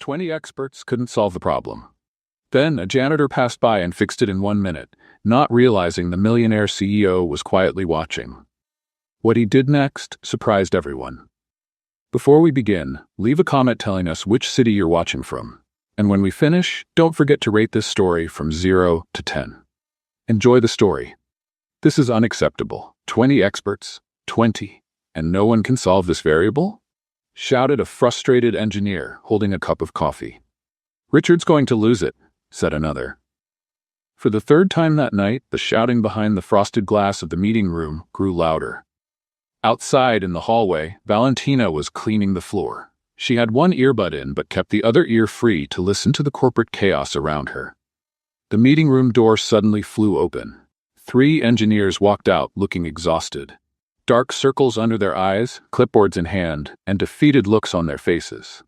20 experts couldn't solve the problem. Then a janitor passed by and fixed it in 1 minute, not realizing the millionaire CEO was quietly watching. What he did next surprised everyone. Before we begin, leave a comment telling us which city you're watching from. And when we finish, don't forget to rate this story from 0 to 10. Enjoy the story. This is unacceptable. 20 experts, 20, and no one can solve this variable? Shouted a frustrated engineer holding a cup of coffee. Richard's going to lose it, said another. For the third time that night, the shouting behind the frosted glass of the meeting room grew louder. Outside in the hallway, Valentina was cleaning the floor. She had one earbud in but kept the other ear free to listen to the corporate chaos around her. The meeting room door suddenly flew open. 3 engineers walked out looking exhausted. Dark circles under their eyes, clipboards in hand, and defeated looks on their faces.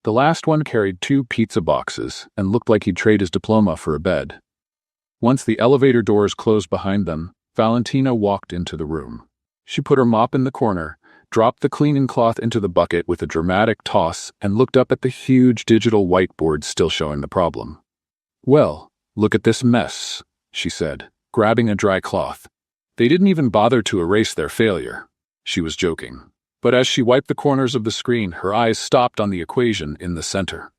The last one carried 2 pizza boxes and looked like he'd trade his diploma for a bed. Once the elevator doors closed behind them, Valentina walked into the room. She put her mop in the corner, dropped the cleaning cloth into the bucket with a dramatic toss, and looked up at the huge digital whiteboard still showing the problem. "Well, look at this mess," she said, grabbing a dry cloth. "They didn't even bother to erase their failure." She was joking. But as she wiped the corners of the screen, her eyes stopped on the equation in the center.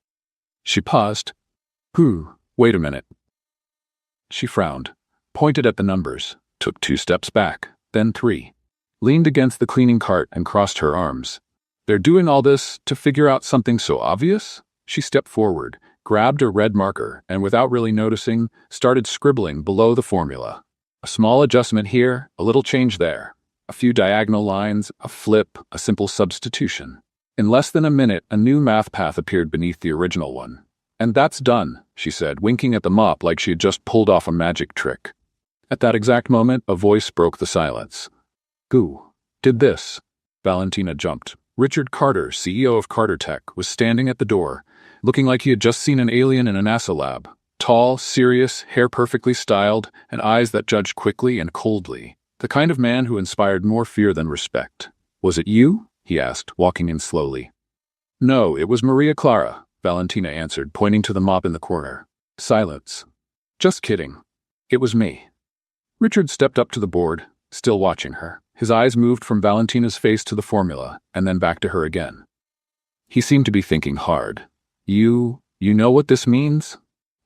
She paused. Wait a minute." She frowned, pointed at the numbers, took 2 steps back, then 3, leaned against the cleaning cart and crossed her arms. "They're doing all this to figure out something so obvious?" She stepped forward, grabbed a red marker, and without really noticing, started scribbling below the formula. A small adjustment here, a little change there. A few diagonal lines, a flip, a simple substitution. In less than a minute, a new math path appeared beneath the original one. "And that's done," she said, winking at the mop like she had just pulled off a magic trick. At that exact moment, a voice broke the silence. "Who did this?" Valentina jumped. Richard Carter, CEO of Carter Tech, was standing at the door, looking like he had just seen an alien in a NASA lab. Tall, serious, hair perfectly styled, and eyes that judged quickly and coldly. The kind of man who inspired more fear than respect. "Was it you?" he asked, walking in slowly. "No, it was Maria Clara," Valentina answered, pointing to the mop in the corner. Silence. "Just kidding. It was me." Richard stepped up to the board, still watching her. His eyes moved from Valentina's face to the formula, and then back to her again. He seemed to be thinking hard. You know what this means?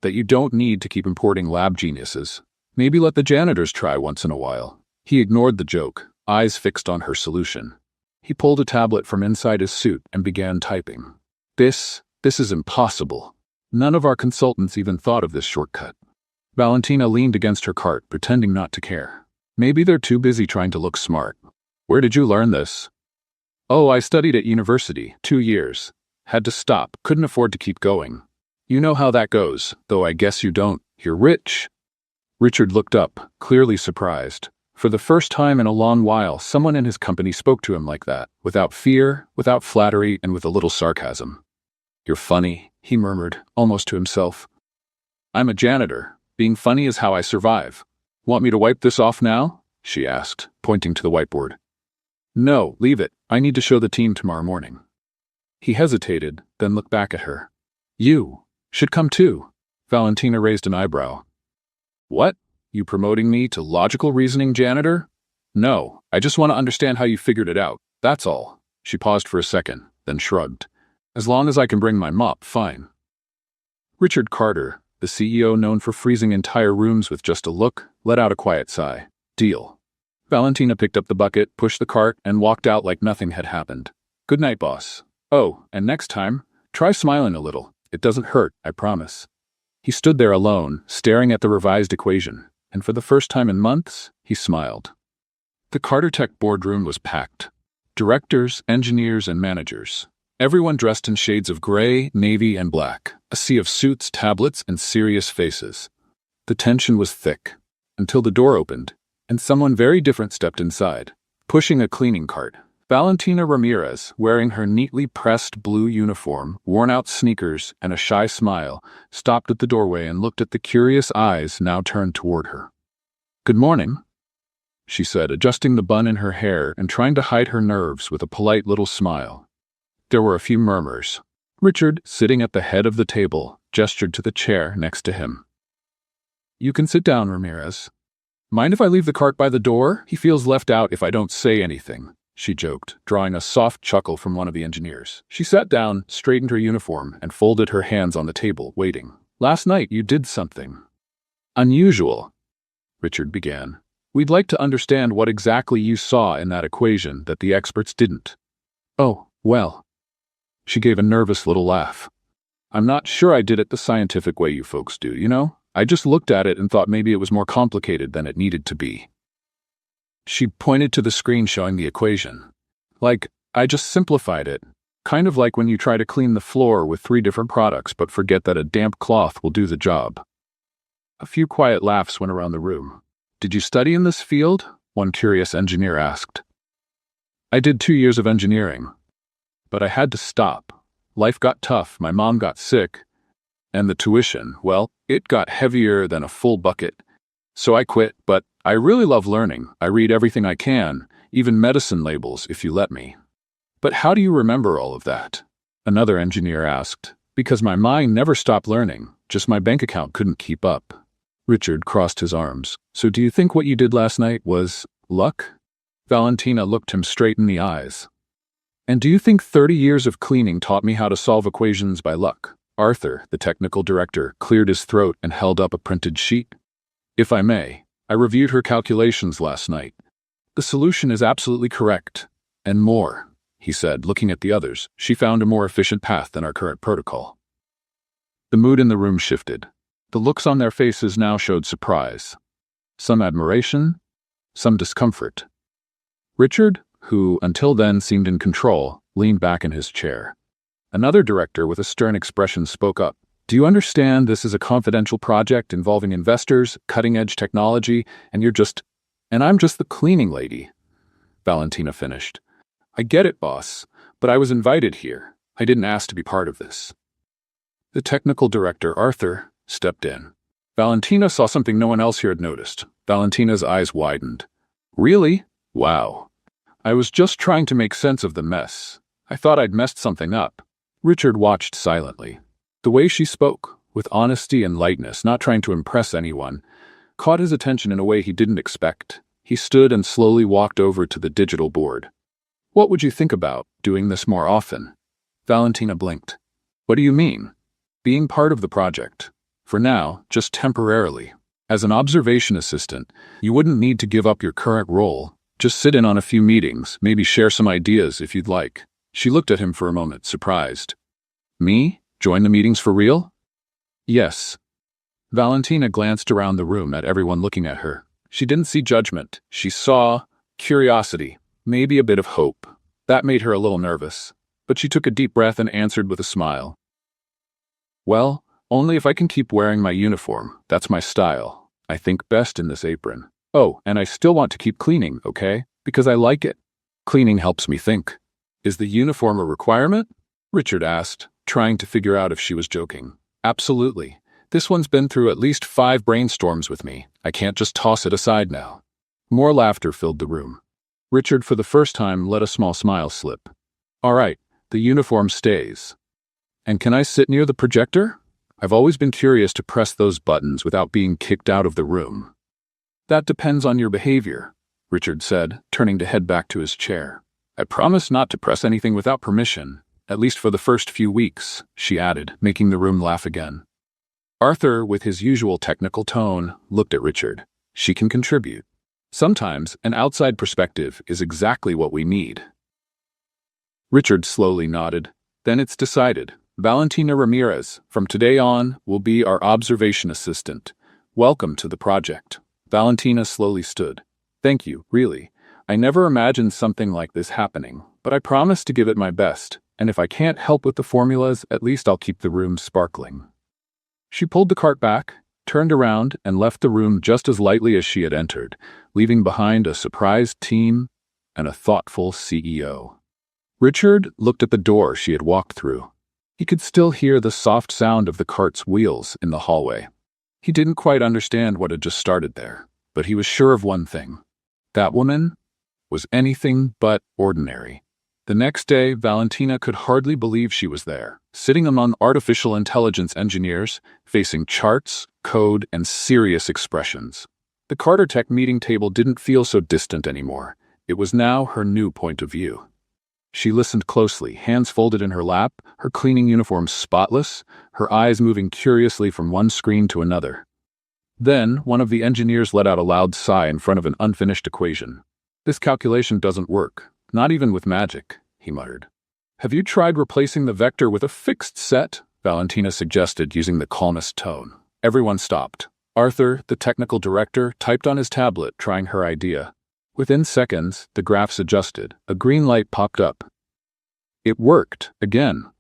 That you don't need to keep importing lab geniuses. Maybe let the janitors try once in a while." He ignored the joke, eyes fixed on her solution. He pulled a tablet from inside his suit and began typing. This is impossible. None of our consultants even thought of this shortcut." Valentina leaned against her cart, pretending not to care. "Maybe they're too busy trying to look smart." "Where did you learn this?" "Oh, I studied at university, 2 years. Had to stop, couldn't afford to keep going. You know how that goes, though I guess you don't. You're rich." Richard looked up, clearly surprised. For the first time in a long while, someone in his company spoke to him like that, without fear, without flattery, and with a little sarcasm. "You're funny," he murmured, almost to himself. "I'm a janitor. Being funny is how I survive." "Want me to wipe this off now?" she asked, pointing to the whiteboard. "No, leave it. I need to show the team tomorrow morning." He hesitated, then looked back at her. "You should come too." Valentina raised an eyebrow. "What? You promoting me to logical reasoning janitor?" "No, I just want to understand how you figured it out. That's all." She paused for a second, then shrugged. "As long as I can bring my mop, fine." Richard Carter, the CEO known for freezing entire rooms with just a look, let out a quiet sigh. "Deal." Valentina picked up the bucket, pushed the cart, and walked out like nothing had happened. "Good night, boss. Oh, and next time, try smiling a little. It doesn't hurt, I promise." He stood there alone, staring at the revised equation, and for the first time in months, he smiled. The Carter Tech boardroom was packed. Directors, engineers, and managers. Everyone dressed in shades of gray, navy, and black. A sea of suits, tablets, and serious faces. The tension was thick, until the door opened, and someone very different stepped inside, pushing a cleaning cart. Valentina Ramirez, wearing her neatly pressed blue uniform, worn-out sneakers, and a shy smile, stopped at the doorway and looked at the curious eyes now turned toward her. "Good morning," she said, adjusting the bun in her hair and trying to hide her nerves with a polite little smile. There were a few murmurs. Richard, sitting at the head of the table, gestured to the chair next to him. "You can sit down, Ramirez. Mind if I leave the cart by the door? He feels left out if I don't say anything," she joked, drawing a soft chuckle from one of the engineers. She sat down, straightened her uniform, and folded her hands on the table, waiting. "Last night you did something unusual," Richard began. "We'd like to understand what exactly you saw in that equation that the experts didn't." "Oh, well." She gave a nervous little laugh. "I'm not sure I did it the scientific way you folks do, you know? I just looked at it and thought maybe it was more complicated than it needed to be." She pointed to the screen showing the equation. I just simplified it. Kind of like when you try to clean the floor with 3 different products but forget that a damp cloth will do the job." A few quiet laughs went around the room. "Did you study in this field?" one curious engineer asked. "I did 2 years of engineering. But I had to stop. Life got tough, my mom got sick, and the tuition, well, it got heavier than a full bucket. So I quit, but I really love learning. I read everything I can, even medicine labels if you let me." "But how do you remember all of that?" another engineer asked. "Because my mind never stopped learning, just my bank account couldn't keep up." Richard crossed his arms. "So do you think what you did last night was luck?" Valentina looked him straight in the eyes. "And do you think 30 years of cleaning taught me how to solve equations by luck?" Arthur, the technical director, cleared his throat and held up a printed sheet. "If I may, I reviewed her calculations last night. The solution is absolutely correct. And more," he said, looking at the others. "She found a more efficient path than our current protocol." The mood in the room shifted. The looks on their faces now showed surprise. Some admiration, some discomfort. Richard, who until then seemed in control, leaned back in his chair. Another director with a stern expression spoke up. "Do you understand this is a confidential project involving investors, cutting-edge technology, and I'm just the cleaning lady," Valentina finished. "I get it, boss, but I was invited here. I didn't ask to be part of this." The technical director, Arthur, stepped in. Valentina saw something no one else here had noticed. Valentina's eyes widened. "Really? Wow. I was just trying to make sense of the mess. I thought I'd messed something up." Richard watched silently. The way she spoke, with honesty and lightness, not trying to impress anyone, caught his attention in a way he didn't expect. He stood and slowly walked over to the digital board. "What would you think about doing this more often?" Valentina blinked. "What do you mean?" "Being part of the project. For now, just temporarily. As an observation assistant, you wouldn't need to give up your current role. Just sit in on a few meetings, maybe share some ideas if you'd like." She looked at him for a moment, surprised. "Me? Join the meetings for real?" "Yes." Valentina glanced around the room at everyone looking at her. She didn't see judgment. She saw curiosity, maybe a bit of hope. That made her a little nervous, but she took a deep breath and answered with a smile. "Well, only if I can keep wearing my uniform. That's my style. I think best in this apron. Oh, and I still want to keep cleaning, okay? Because I like it. Cleaning helps me think." "Is the uniform a requirement?" Richard asked, trying to figure out if she was joking. "Absolutely. This one's been through at least 5 brainstorms with me. I can't just toss it aside now." More laughter filled the room. Richard, for the first time, let a small smile slip. "All right, the uniform stays. And can I sit near the projector? I've always been curious to press those buttons without being kicked out of the room." "That depends on your behavior," Richard said, turning to head back to his chair. "I promise not to press anything without permission, at least for the first few weeks," she added, making the room laugh again. Arthur, with his usual technical tone, looked at Richard. "She can contribute. Sometimes an outside perspective is exactly what we need." Richard slowly nodded. "Then it's decided. Valentina Ramirez, from today on, will be our observation assistant. Welcome to the project." Valentina slowly stood. "Thank you, really. I never imagined something like this happening, but I promise to give it my best, and if I can't help with the formulas, at least I'll keep the room sparkling." She pulled the cart back, turned around, and left the room just as lightly as she had entered, leaving behind a surprised team and a thoughtful CEO. Richard looked at the door she had walked through. He could still hear the soft sound of the cart's wheels in the hallway. He didn't quite understand what had just started there, but he was sure of one thing. That woman was anything but ordinary. The next day, Valentina could hardly believe she was there, sitting among artificial intelligence engineers, facing charts, code, and serious expressions. The Carter Tech meeting table didn't feel so distant anymore. It was now her new point of view. She listened closely, hands folded in her lap, her cleaning uniform spotless, her eyes moving curiously from one screen to another. Then, one of the engineers let out a loud sigh in front of an unfinished equation. "This calculation doesn't work, not even with magic," he muttered. "Have you tried replacing the vector with a fixed set?" Valentina suggested, using the calmest tone. Everyone stopped. Arthur, the technical director, typed on his tablet, trying her idea. Within seconds, the graphs adjusted. A green light popped up. "It worked, again,"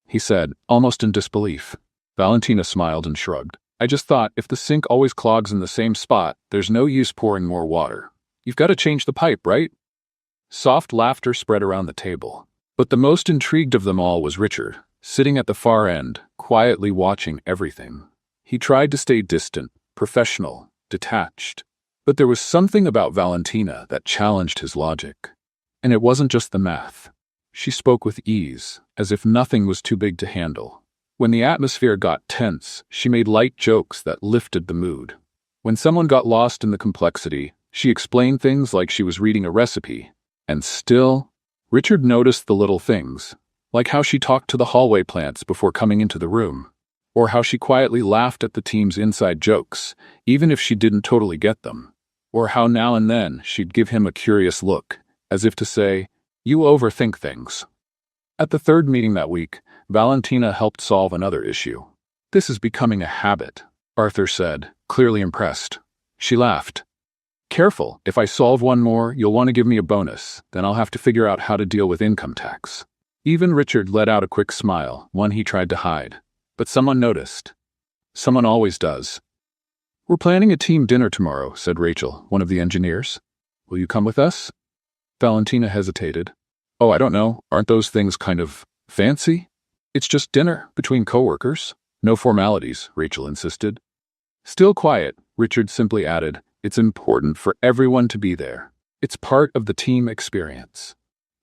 he said, almost in disbelief. Valentina smiled and shrugged. "I just thought if the sink always clogs in the same spot, there's no use pouring more water. You've got to change the pipe, right?" Soft laughter spread around the table. But the most intrigued of them all was Richard, sitting at the far end, quietly watching everything. He tried to stay distant, professional, detached. But there was something about Valentina that challenged his logic. And it wasn't just the math. She spoke with ease, as if nothing was too big to handle. When the atmosphere got tense, she made light jokes that lifted the mood. When someone got lost in the complexity, she explained things like she was reading a recipe. And still, Richard noticed the little things, like how she talked to the hallway plants before coming into the room, or how she quietly laughed at the team's inside jokes, even if she didn't totally get them, or how now and then she'd give him a curious look, as if to say, "You overthink things." At the third meeting that week, Valentina helped solve another issue. "This is becoming a habit," Arthur said, clearly impressed. She laughed. "Careful, if I solve one more, you'll want to give me a bonus, then I'll have to figure out how to deal with income tax." Even Richard let out a quick smile, one he tried to hide. But someone noticed. Someone always does. "We're planning a team dinner tomorrow," said Rachel, one of the engineers. "Will you come with us?" Valentina hesitated. "Oh, I don't know. Aren't those things kind of fancy?" "It's just dinner, between coworkers. No formalities," Rachel insisted. Still quiet, Richard simply added, "It's important for everyone to be there. It's part of the team experience."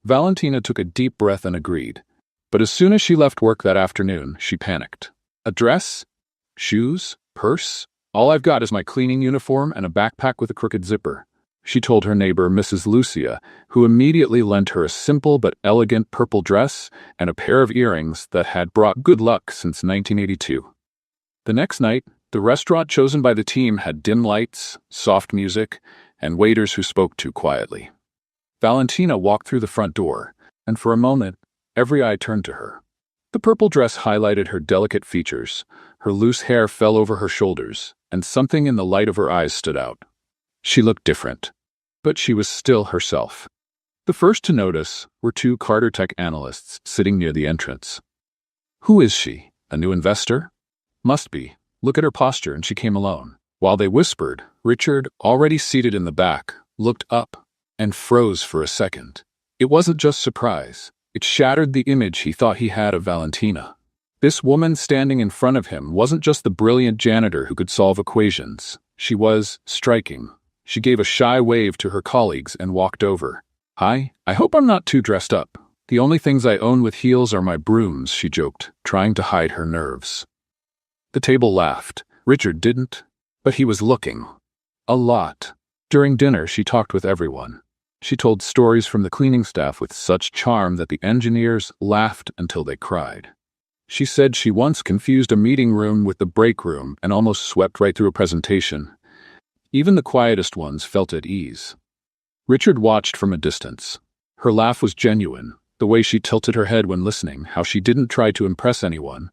Valentina took a deep breath and agreed. But as soon as she left work that afternoon, she panicked. "A dress? Shoes? Purse? All I've got is my cleaning uniform and a backpack with a crooked zipper," she told her neighbor, Mrs. Lucia, who immediately lent her a simple but elegant purple dress and a pair of earrings that had brought good luck since 1982. The next night, the restaurant chosen by the team had dim lights, soft music, and waiters who spoke too quietly. Valentina walked through the front door, and for a moment, every eye turned to her. The purple dress highlighted her delicate features, her loose hair fell over her shoulders, and something in the light of her eyes stood out. She looked different, but she was still herself. The first to notice were two Carter Tech analysts sitting near the entrance. "Who is she? A new investor?" "Must be. Look at her posture," and she came alone. While they whispered, Richard, already seated in the back, looked up and froze for a second. It wasn't just surprise. It shattered the image he thought he had of Valentina. This woman standing in front of him wasn't just the brilliant janitor who could solve equations. She was striking. She gave a shy wave to her colleagues and walked over. "Hi, I hope I'm not too dressed up. The only things I own with heels are my brooms," she joked, trying to hide her nerves. The table laughed. Richard didn't, but he was looking. A lot. During dinner, she talked with everyone. She told stories from the cleaning staff with such charm that the engineers laughed until they cried. She said she once confused a meeting room with the break room and almost swept right through a presentation. Even the quietest ones felt at ease. Richard watched from a distance. Her laugh was genuine, the way she tilted her head when listening, how she didn't try to impress anyone.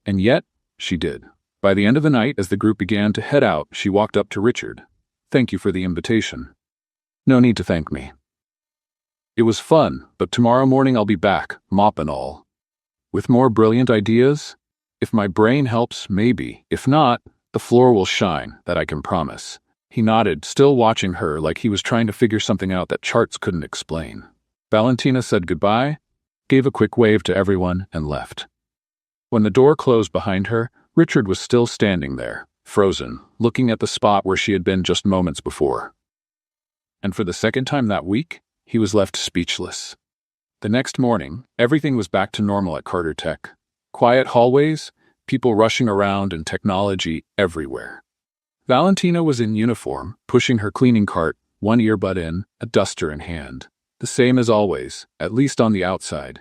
And yet, she did. By the end of the night, as the group began to head out, she walked up to Richard. "Thank you for the invitation." "No need to thank me. It was fun, but tomorrow morning I'll be back, mop and all. With more brilliant ideas? If my brain helps, maybe. If not, the floor will shine, that I can promise." He nodded, still watching her like he was trying to figure something out that charts couldn't explain. Valentina said goodbye, gave a quick wave to everyone, and left. When the door closed behind her, Richard was still standing there, frozen, looking at the spot where she had been just moments before. And for the second time that week, he was left speechless. The next morning, everything was back to normal at Carter Tech. Quiet hallways, people rushing around, and technology everywhere. Valentina was in uniform, pushing her cleaning cart, one earbud in, a duster in hand. The same as always, at least on the outside.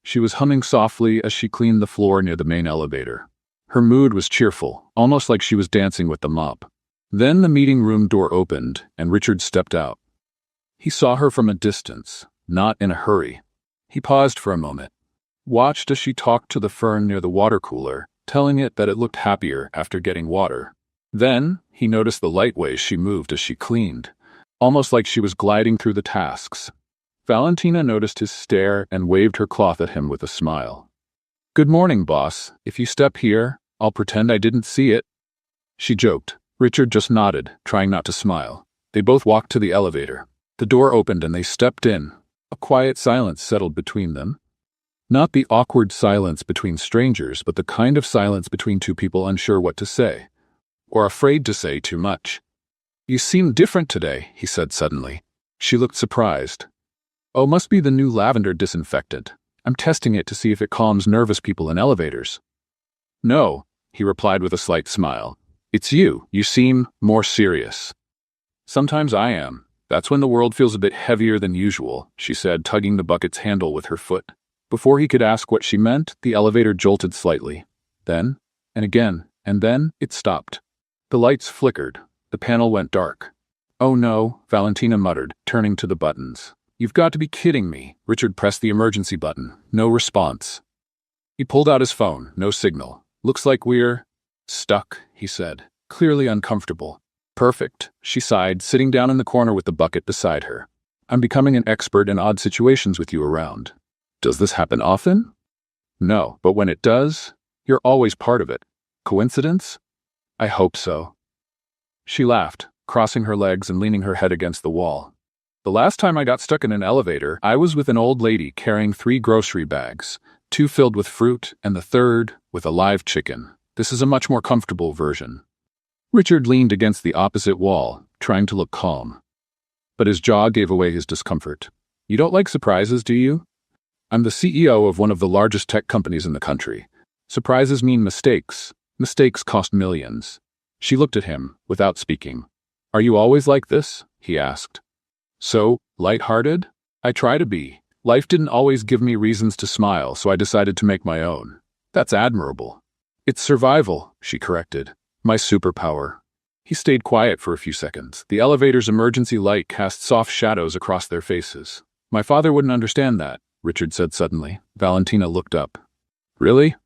She was humming softly as she cleaned the floor near the main elevator. Her mood was cheerful, almost like she was dancing with the mop. Then the meeting room door opened, and Richard stepped out. He saw her from a distance, not in a hurry. He paused for a moment, watched as she talked to the fern near the water cooler, telling it that it looked happier after getting water. Then, he noticed the light ways she moved as she cleaned, almost like she was gliding through the tasks. Valentina noticed his stare and waved her cloth at him with a smile. "Good morning, boss. If you step here, I'll pretend I didn't see it." She joked. Richard just nodded, trying not to smile. They both walked to the elevator. The door opened and they stepped in. A quiet silence settled between them. Not the awkward silence between strangers, but the kind of silence between two people unsure what to say, or afraid to say too much. "You seem different today," he said suddenly. She looked surprised. "Oh, must be the new lavender disinfectant. I'm testing it to see if it calms nervous people in elevators." "No," he replied with a slight smile. "It's you. You seem more serious." "Sometimes I am. That's when the world feels a bit heavier than usual," she said, tugging the bucket's handle with her foot. Before he could ask what she meant, the elevator jolted slightly. Then, and again, and then, it stopped. The lights flickered. The panel went dark. "Oh no," Valentina muttered, turning to the buttons. "You've got to be kidding me." Richard pressed the emergency button. No response. He pulled out his phone. No signal. "Looks like we're stuck," he said, clearly uncomfortable. "Perfect," she sighed, sitting down in the corner with the bucket beside her. "I'm becoming an expert in odd situations with you around. Does this happen often?" "No, but when it does, you're always part of it. Coincidence?" "I hope so." She laughed, crossing her legs and leaning her head against the wall. "The last time I got stuck in an elevator, I was with an old lady carrying 3 grocery bags, 2 filled with fruit and the third with a live chicken. This is a much more comfortable version." Richard leaned against the opposite wall, trying to look calm. But his jaw gave away his discomfort. "You don't like surprises, do you? I'm the CEO of one of the largest tech companies in the country. Surprises mean mistakes. Mistakes cost millions." She looked at him, without speaking. "Are you always like this?" he asked. "So, light-hearted? I try to be. Life didn't always give me reasons to smile, so I decided to make my own. That's admirable." "It's survival," she corrected. "My superpower." He stayed quiet for a few seconds. The elevator's emergency light cast soft shadows across their faces. "My father wouldn't understand that," Richard said suddenly. Valentina looked up. "Really?"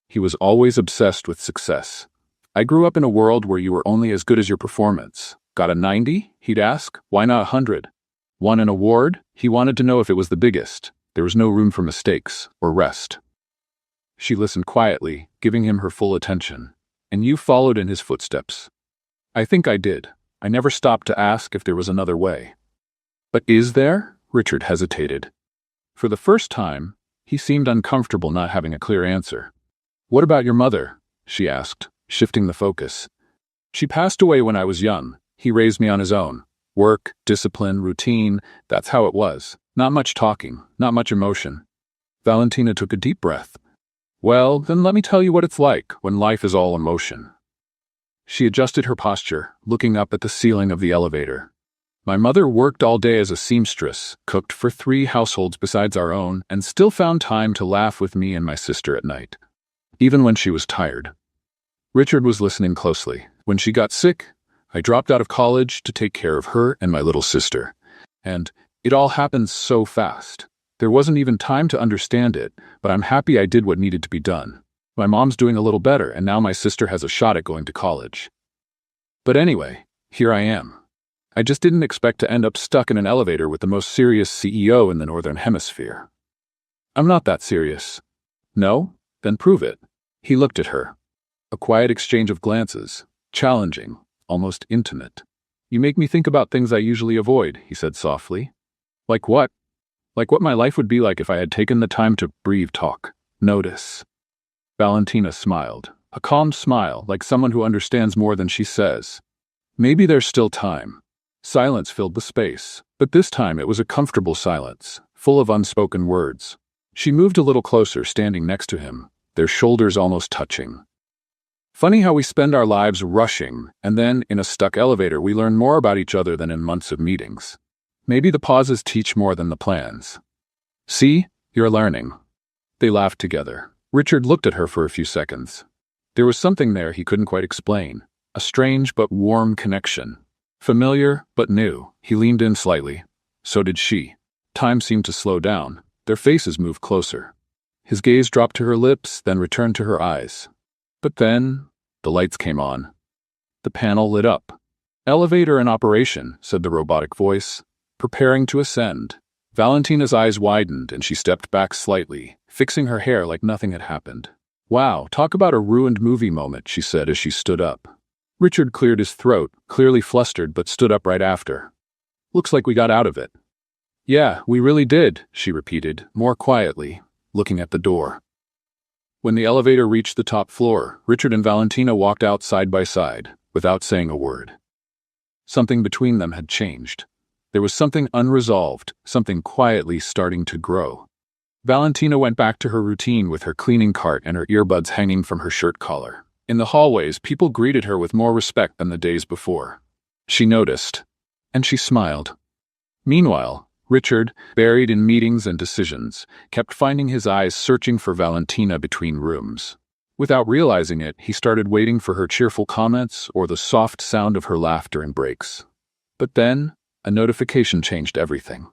He was always obsessed with success. "I grew up in a world where you were only as good as your performance. Got a 90? He'd ask. Why not 100? Won an award? He wanted to know if it was the biggest. There was no room for mistakes or rest." She listened quietly, giving him her full attention. "And you followed in his footsteps." "I think I did. I never stopped to ask if there was another way." "But is there?" Richard hesitated. For the first time, he seemed uncomfortable not having a clear answer. "What about your mother?" she asked, shifting the focus. "She passed away when I was young. He raised me on his own. Work, discipline, routine, that's how it was. Not much talking, not much emotion." Valentina took a deep breath. "Well, then let me tell you what it's like when life is all emotion." She adjusted her posture, looking up at the ceiling of the elevator. "My mother worked all day as a seamstress, cooked for 3 households besides our own, and still found time to laugh with me and my sister at night, even when she was tired." Richard was listening closely. "When she got sick, I dropped out of college to take care of her and my little sister. And it all happened so fast. There wasn't even time to understand it, but I'm happy I did what needed to be done. My mom's doing a little better, and now my sister has a shot at going to college. But anyway, here I am. I just didn't expect to end up stuck in an elevator with the most serious CEO in the Northern Hemisphere." "I'm not that serious." "No? Then prove it." He looked at her. A quiet exchange of glances, challenging, almost intimate. "You make me think about things I usually avoid," he said softly. "Like what?" "Like what my life would be like if I had taken the time to breathe, talk, notice." Valentina smiled, a calm smile, like someone who understands more than she says. "Maybe there's still time." Silence filled the space, but this time it was a comfortable silence, full of unspoken words. She moved a little closer, standing next to him, their shoulders almost touching. Funny how we spend our lives rushing, and then, in a stuck elevator, we learn more about each other than in months of meetings. Maybe the pauses teach more than the plans. See, you're learning. They laughed together. Richard looked at her for a few seconds. There was something there he couldn't quite explain, a strange but warm connection. Familiar but new. He leaned in slightly. So did she. Time seemed to slow down. Their faces moved closer. His gaze dropped to her lips, then returned to her eyes. But then, the lights came on. The panel lit up. "Elevator in operation," said the robotic voice. "Preparing to ascend." Valentina's eyes widened and she stepped back slightly, fixing her hair like nothing had happened. "Wow, talk about a ruined movie moment," she said as she stood up. Richard cleared his throat, clearly flustered, but stood up right after. "Looks like we got out of it." "Yeah, we really did," she repeated, more quietly, looking at the door. When the elevator reached the top floor, Richard and Valentina walked out side by side, without saying a word. Something between them had changed. There was something unresolved, something quietly starting to grow. Valentina went back to her routine with her cleaning cart and her earbuds hanging from her shirt collar. In the hallways, people greeted her with more respect than the days before. She noticed, and she smiled. Meanwhile, Richard, buried in meetings and decisions, kept finding his eyes searching for Valentina between rooms. Without realizing it, he started waiting for her cheerful comments or the soft sound of her laughter in breaks. But then, a notification changed everything.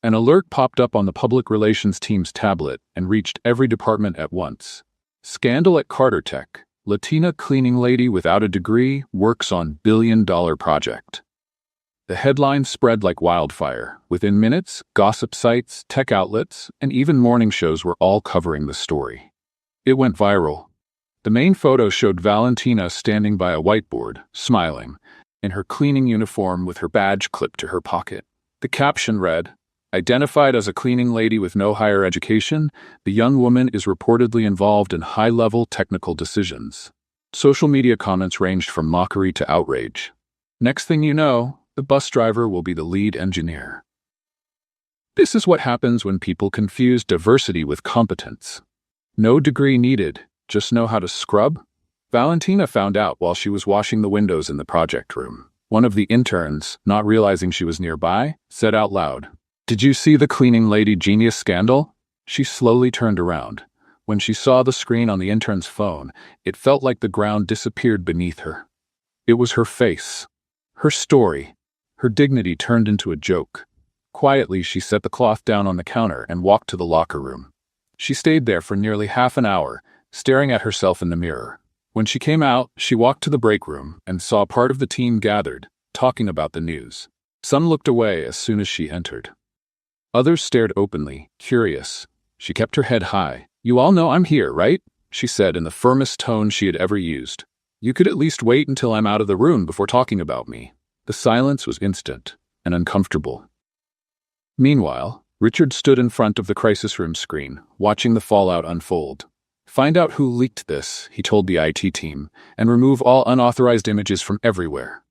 An alert popped up on the public relations team's tablet and reached every department at once. "Scandal at Carter Tech. Latina cleaning lady without a degree works on billion-dollar project." The headlines spread like wildfire. Within minutes, gossip sites, tech outlets, and even morning shows were all covering the story. It went viral. The main photo showed Valentina standing by a whiteboard, smiling, in her cleaning uniform with her badge clipped to her pocket. The caption read, "Identified as a cleaning lady with no higher education, the young woman is reportedly involved in high-level technical decisions." Social media comments ranged from mockery to outrage. Next thing you know, the bus driver will be the lead engineer. This is what happens when people confuse diversity with competence. No degree needed, just know how to scrub? Valentina found out while she was washing the windows in the project room. One of the interns, not realizing she was nearby, said out loud, "Did you see the cleaning lady genius scandal?" She slowly turned around. When she saw the screen on the intern's phone, it felt like the ground disappeared beneath her. It was her face, her story. Her dignity turned into a joke. Quietly, she set the cloth down on the counter and walked to the locker room. She stayed there for nearly half an hour, staring at herself in the mirror. When she came out, she walked to the break room and saw part of the team gathered, talking about the news. Some looked away as soon as she entered. Others stared openly, curious. She kept her head high. "You all know I'm here, right?" she said in the firmest tone she had ever used. "You could at least wait until I'm out of the room before talking about me." The silence was instant and uncomfortable. Meanwhile, Richard stood in front of the crisis room screen, watching the fallout unfold. "Find out who leaked this," he told the IT team, "and remove all unauthorized images from everywhere."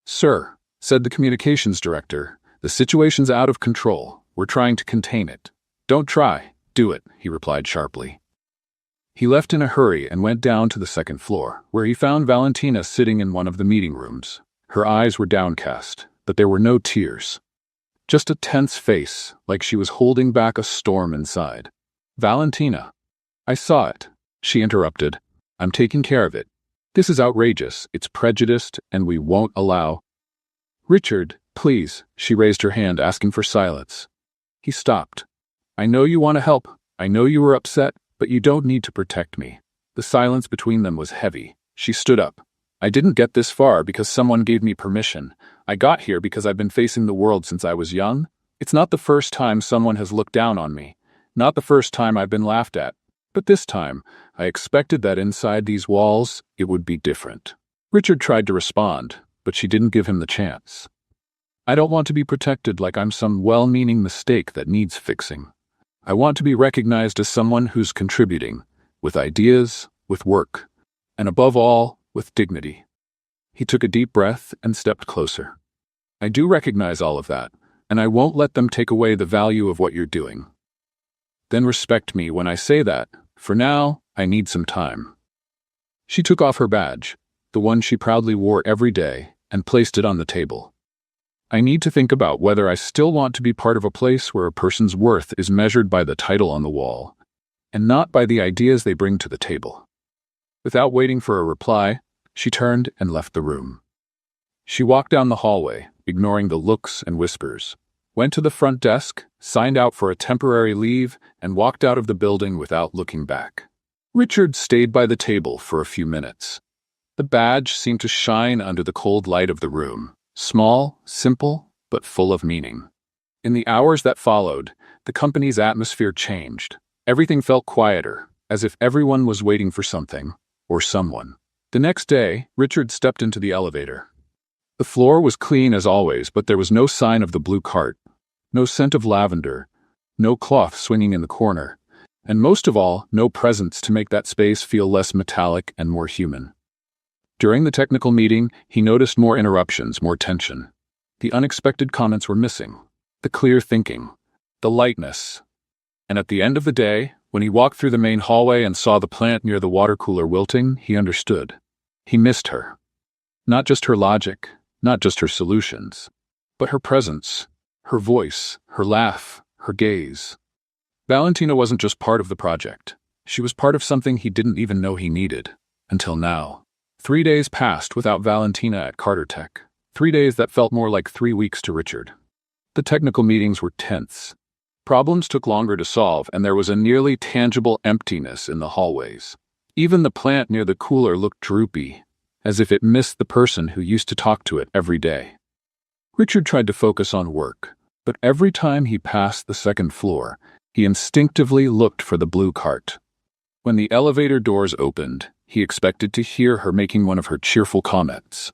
"Sir," said the communications director, "the situation's out of control. We're trying to contain it." "Don't try, do it," he replied sharply. He left in a hurry and went down to the second floor, where he found Valentina sitting in one of the meeting rooms. Her eyes were downcast, but there were no tears. Just a tense face, like she was holding back a storm inside. "Valentina." "I saw it," she interrupted. "I'm taking care of it. This is outrageous, it's prejudiced, and we won't allow—" "Richard, please," she raised her hand, asking for silence. He stopped. "I know you want to help. I know you were upset, but you don't need to protect me." The silence between them was heavy. She stood up. "I didn't get this far because someone gave me permission. I got here because I've been facing the world since I was young. It's not the first time someone has looked down on me. Not the first time I've been laughed at. But this time, I expected that inside these walls, it would be different." Richard tried to respond, but she didn't give him the chance. "I don't want to be protected like I'm some well-meaning mistake that needs fixing. I want to be recognized as someone who's contributing, with ideas, with work, and above all, with dignity." He took a deep breath and stepped closer. "I do recognize all of that, and I won't let them take away the value of what you're doing. Then respect me when I say that. For now, I need some time." She took off her badge, the one she proudly wore every day, and placed it on the table. "I need to think about whether I still want to be part of a place where a person's worth is measured by the title on the wall, and not by the ideas they bring to the table." Without waiting for a reply, she turned and left the room. She walked down the hallway, ignoring the looks and whispers, went to the front desk, signed out for a temporary leave, and walked out of the building without looking back. Richard stayed by the table for a few minutes. The badge seemed to shine under the cold light of the room, small, simple, but full of meaning. In the hours that followed, the company's atmosphere changed. Everything felt quieter, as if everyone was waiting for something, or someone. The next day, Richard stepped into the elevator. The floor was clean as always, but there was no sign of the blue cart, no scent of lavender, no cloth swinging in the corner, and most of all, no presence to make that space feel less metallic and more human. During the technical meeting, he noticed more interruptions, more tension. The unexpected comments were missing, the clear thinking, the lightness. And at the end of the day, when he walked through the main hallway and saw the plant near the water cooler wilting, he understood. He missed her. Not just her logic, not just her solutions, but her presence, her voice, her laugh, her gaze. Valentina wasn't just part of the project. She was part of something he didn't even know he needed, until now. 3 days passed without Valentina at Carter Tech. 3 days that felt more like 3 weeks to Richard. The technical meetings were tense. Problems took longer to solve, and there was a nearly tangible emptiness in the hallways. Even the plant near the cooler looked droopy, as if it missed the person who used to talk to it every day. Richard tried to focus on work, but every time he passed the second floor, he instinctively looked for the blue cart. When the elevator doors opened, he expected to hear her making one of her cheerful comments.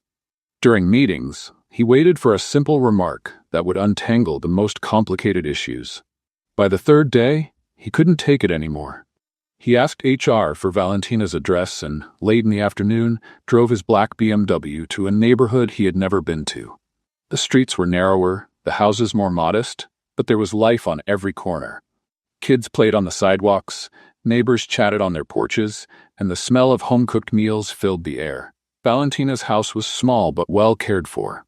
During meetings, he waited for a simple remark that would untangle the most complicated issues. By the third day, he couldn't take it anymore. He asked HR for Valentina's address and, late in the afternoon, drove his black BMW to a neighborhood he had never been to. The streets were narrower, the houses more modest, but there was life on every corner. Kids played on the sidewalks, neighbors chatted on their porches, and the smell of home-cooked meals filled the air. Valentina's house was small but well cared for.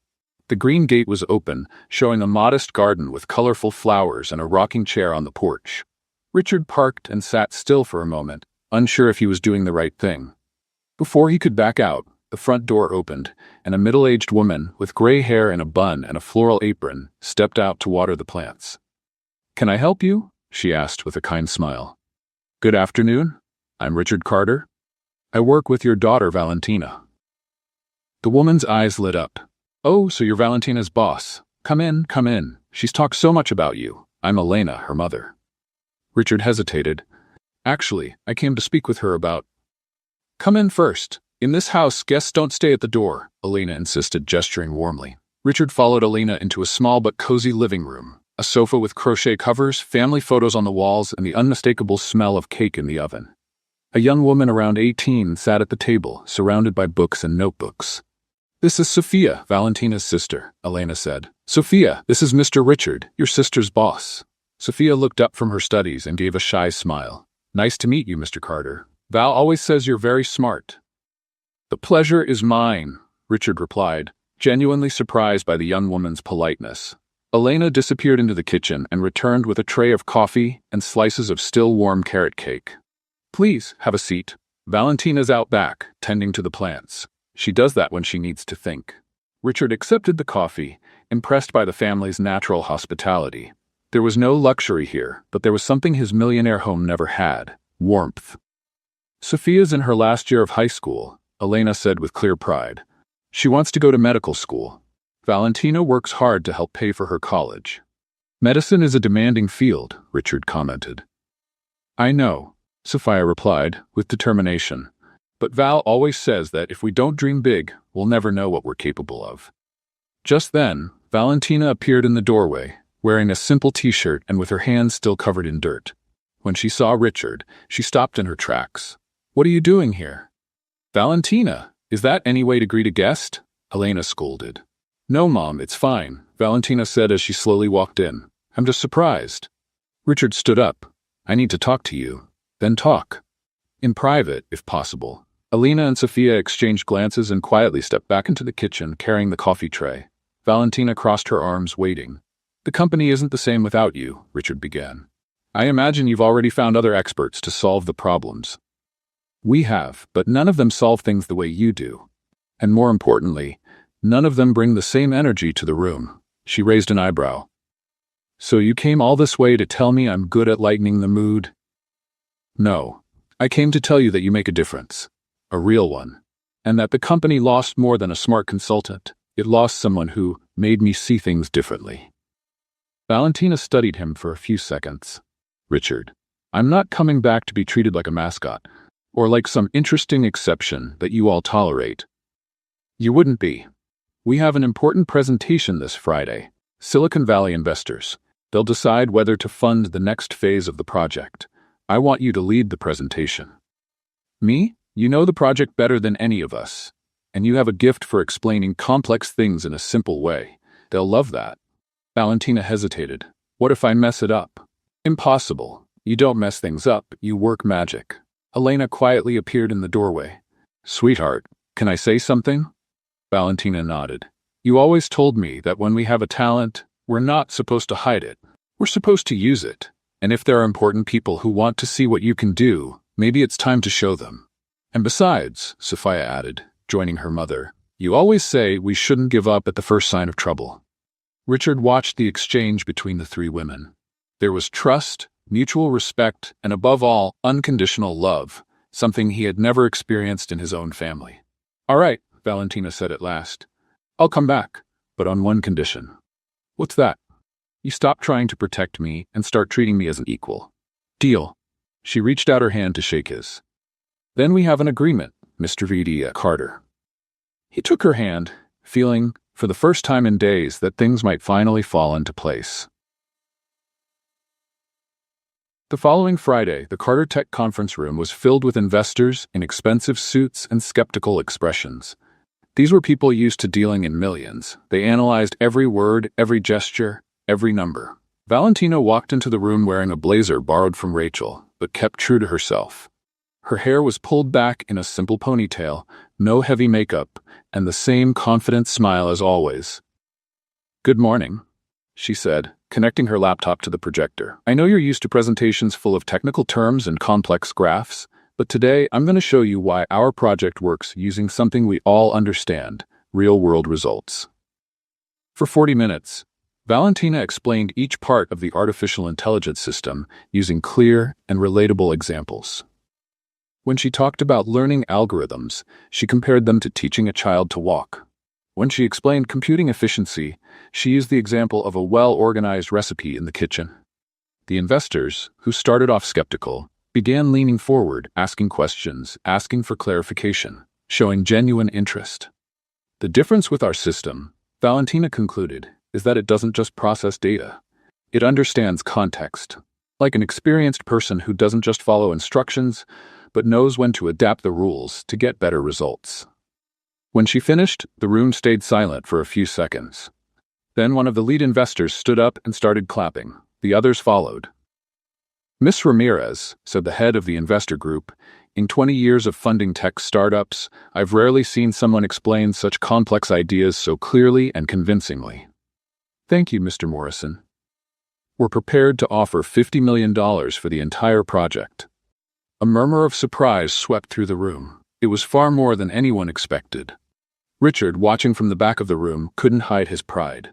The green gate was open, showing a modest garden with colorful flowers and a rocking chair on the porch. Richard parked and sat still for a moment, unsure if he was doing the right thing. Before he could back out, the front door opened, and a middle-aged woman with gray hair in a bun and a floral apron stepped out to water the plants. "Can I help you?" she asked with a kind smile. "Good afternoon. I'm Richard Carter. I work with your daughter, Valentina." The woman's eyes lit up. "Oh, so you're Valentina's boss. Come in, come in. She's talked so much about you. I'm Elena, her mother." Richard hesitated. "Actually, I came to speak with her about—" "Come in first. In this house, guests don't stay at the door," Elena insisted, gesturing warmly. Richard followed Elena into a small but cozy living room, a sofa with crochet covers, family photos on the walls, and the unmistakable smell of cake in the oven. A young woman around 18 sat at the table, surrounded by books and notebooks. "This is Sophia, Valentina's sister," Elena said. "Sophia, this is Mr. Richard, your sister's boss." Sophia looked up from her studies and gave a shy smile. "Nice to meet you, Mr. Carter. Val always says you're very smart." "The pleasure is mine," Richard replied, genuinely surprised by the young woman's politeness. Elena disappeared into the kitchen and returned with a tray of coffee and slices of still warm carrot cake. "Please, have a seat. Valentina's out back, tending to the plants. She does that when she needs to think." Richard accepted the coffee, impressed by the family's natural hospitality. There was no luxury here, but there was something his millionaire home never had: warmth. "Sophia's in her last year of high school," Elena said with clear pride. "She wants to go to medical school. Valentina works hard to help pay for her college." "Medicine is a demanding field," Richard commented. "I know," Sophia replied, with determination. "But Val always says that if we don't dream big, we'll never know what we're capable of." Just then, Valentina appeared in the doorway, wearing a simple t-shirt and with her hands still covered in dirt. When she saw Richard, she stopped in her tracks. "What are you doing here?" "Valentina, is that any way to greet a guest?" Elena scolded. "No, Mom, it's fine. Valentina said as she slowly walked in. I'm just surprised. Richard stood up. I need to talk to you. Then talk. In private, if possible. Alina and Sophia exchanged glances and quietly stepped back into the kitchen, carrying the coffee tray. Valentina crossed her arms, waiting. The company isn't the same without you, Richard began. I imagine you've already found other experts to solve the problems. We have, but none of them solve things the way you do. And more importantly, none of them bring the same energy to the room. She raised an eyebrow. So you came all this way to tell me I'm good at lightening the mood? No. I came to tell you that you make a difference. A real one. And that the company lost more than a smart consultant. It lost someone who made me see things differently. Valentina studied him for a few seconds. Richard, I'm not coming back to be treated like a mascot, or like some interesting exception that you all tolerate. You wouldn't be. We have an important presentation this Friday. Silicon Valley investors. They'll decide whether to fund the next phase of the project. I want you to lead the presentation. Me? You know the project better than any of us. And you have a gift for explaining complex things in a simple way. They'll love that. Valentina hesitated. What if I mess it up? Impossible. You don't mess things up, you work magic. Elena quietly appeared in the doorway. Sweetheart, can I say something? Valentina nodded. You always told me that when we have a talent, we're not supposed to hide it. We're supposed to use it. And if there are important people who want to see what you can do, maybe it's time to show them. And besides, Sophia added, joining her mother, you always say we shouldn't give up at the first sign of trouble. Richard watched the exchange between the three women. There was trust, mutual respect, and above all, unconditional love, something he had never experienced in his own family. All right, Valentina said at last. I'll come back, but on one condition. What's that? You stop trying to protect me and start treating me as an equal. Deal. She reached out her hand to shake his. Then we have an agreement, Mr. V.D. Carter. He took her hand, feeling, for the first time in days, that things might finally fall into place. The following Friday, the Carter Tech conference room was filled with investors in expensive suits and skeptical expressions. These were people used to dealing in millions. They analyzed every word, every gesture, every number. Valentina walked into the room wearing a blazer borrowed from Rachel, but kept true to herself. Her hair was pulled back in a simple ponytail, no heavy makeup, and the same confident smile as always. Good morning, she said, connecting her laptop to the projector. I know you're used to presentations full of technical terms and complex graphs, but today I'm going to show you why our project works using something we all understand, real-world results. For 40 minutes, Valentina explained each part of the artificial intelligence system using clear and relatable examples. When she talked about learning algorithms, she compared them to teaching a child to walk. When she explained computing efficiency, she used the example of a well-organized recipe in the kitchen. The investors, who started off skeptical, began leaning forward, asking questions, asking for clarification, showing genuine interest. The difference with our system, Valentina concluded, is that it doesn't just process data. It understands context, like an experienced person who doesn't just follow instructions, but knows when to adapt the rules to get better results. When she finished, the room stayed silent for a few seconds. Then one of the lead investors stood up and started clapping. The others followed. Miss Ramirez, said the head of the investor group, in 20 years of funding tech startups, I've rarely seen someone explain such complex ideas so clearly and convincingly. Thank you, Mr. Morrison. We're prepared to offer $50 million for the entire project. A murmur of surprise swept through the room. It was far more than anyone expected. Richard, watching from the back of the room, couldn't hide his pride.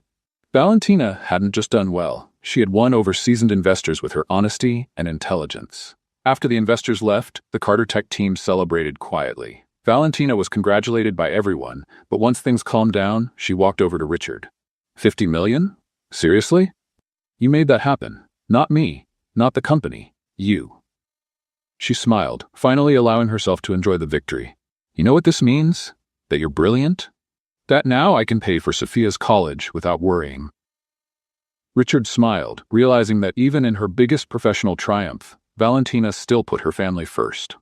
Valentina hadn't just done well. She had won over seasoned investors with her honesty and intelligence. After the investors left, the Carter Tech team celebrated quietly. Valentina was congratulated by everyone, but once things calmed down, she walked over to Richard. 50 million? Seriously? You made that happen. Not me. Not the company. You. She smiled, finally allowing herself to enjoy the victory. You know what this means? That you're brilliant? That now I can pay for Sophia's college without worrying. Richard smiled, realizing that even in her biggest professional triumph, Valentina still put her family first.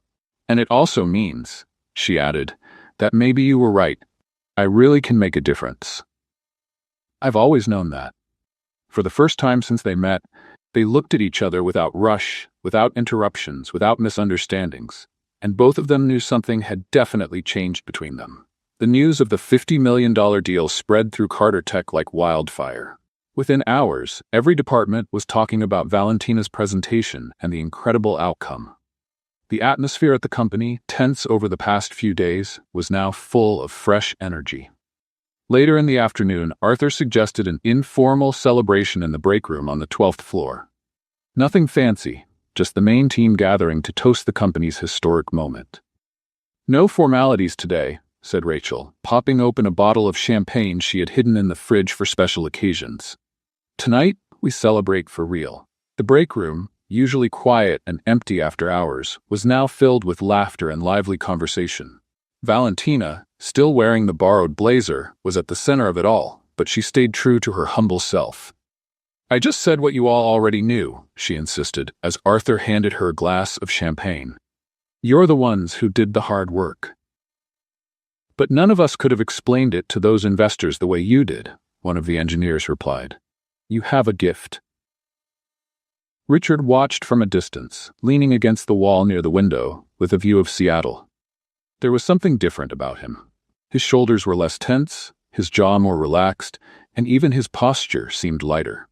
And it also means, she added, that maybe you were right. I really can make a difference. I've always known that. For the first time since they met, they looked at each other without rush, without interruptions, without misunderstandings, and both of them knew something had definitely changed between them. The news of the $50 million deal spread through Carter Tech like wildfire. Within hours, every department was talking about Valentina's presentation and the incredible outcome. The atmosphere at the company, tense over the past few days, was now full of fresh energy. Later in the afternoon, Arthur suggested an informal celebration in the break room on the 12th floor. Nothing fancy, just the main team gathering to toast the company's historic moment. "No formalities today," said Rachel, popping open a bottle of champagne she had hidden in the fridge for special occasions. "Tonight, we celebrate for real." The break room, usually quiet and empty after hours, was now filled with laughter and lively conversation. Valentina, still wearing the borrowed blazer, was at the center of it all, but she stayed true to her humble self. "I just said what you all already knew," she insisted, as Arthur handed her a glass of champagne. "You're the ones who did the hard work. But none of us could have explained it to those investors the way you did," one of the engineers replied. "You have a gift." Richard watched from a distance, leaning against the wall near the window, with a view of Seattle. There was something different about him. His shoulders were less tense, his jaw more relaxed, and even his posture seemed lighter.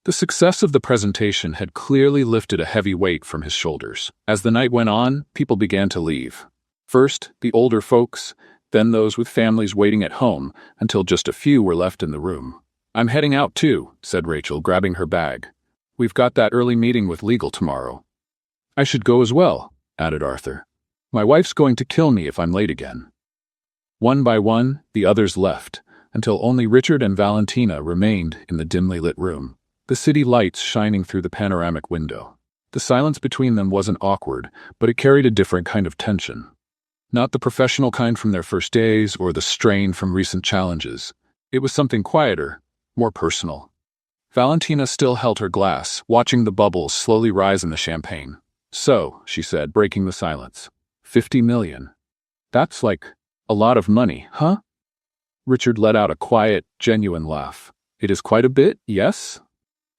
The success of the presentation had clearly lifted a heavy weight from his shoulders. As the night went on, people began to leave. First, the older folks, then those with families waiting at home, until just a few were left in the room. "I'm heading out too," said Rachel, grabbing her bag. "We've got that early meeting with legal tomorrow." "I should go as well," added Arthur. "My wife's going to kill me if I'm late again." One by one, the others left, until only Richard and Valentina remained in the dimly lit room, the city lights shining through the panoramic window. The silence between them wasn't awkward, but it carried a different kind of tension. Not the professional kind from their first days or the strain from recent challenges. It was something quieter, more personal. Valentina still held her glass, watching the bubbles slowly rise in the champagne. "So," she said, breaking the silence, $50 million. That's like a lot of money, huh?" Richard let out a quiet, genuine laugh. "It is quite a bit, yes?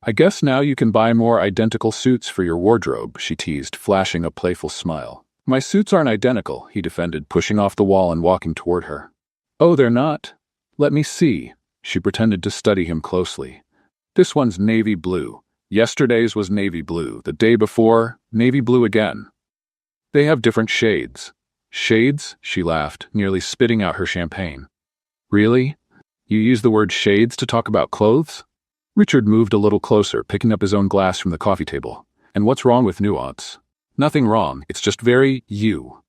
I guess now you can buy more identical suits for your wardrobe," she teased, flashing a playful smile. "My suits aren't identical," he defended, pushing off the wall and walking toward her. "Oh, they're not? Let me see." She pretended to study him closely. "This one's navy blue. Yesterday's was navy blue. The day before, navy blue again. They have different shades." "Shades?" she laughed, nearly spitting out her champagne. "Really? You use the word shades to talk about clothes?" Richard moved a little closer, picking up his own glass from the coffee table. "And what's wrong with nuance?" "Nothing wrong, it's just very you."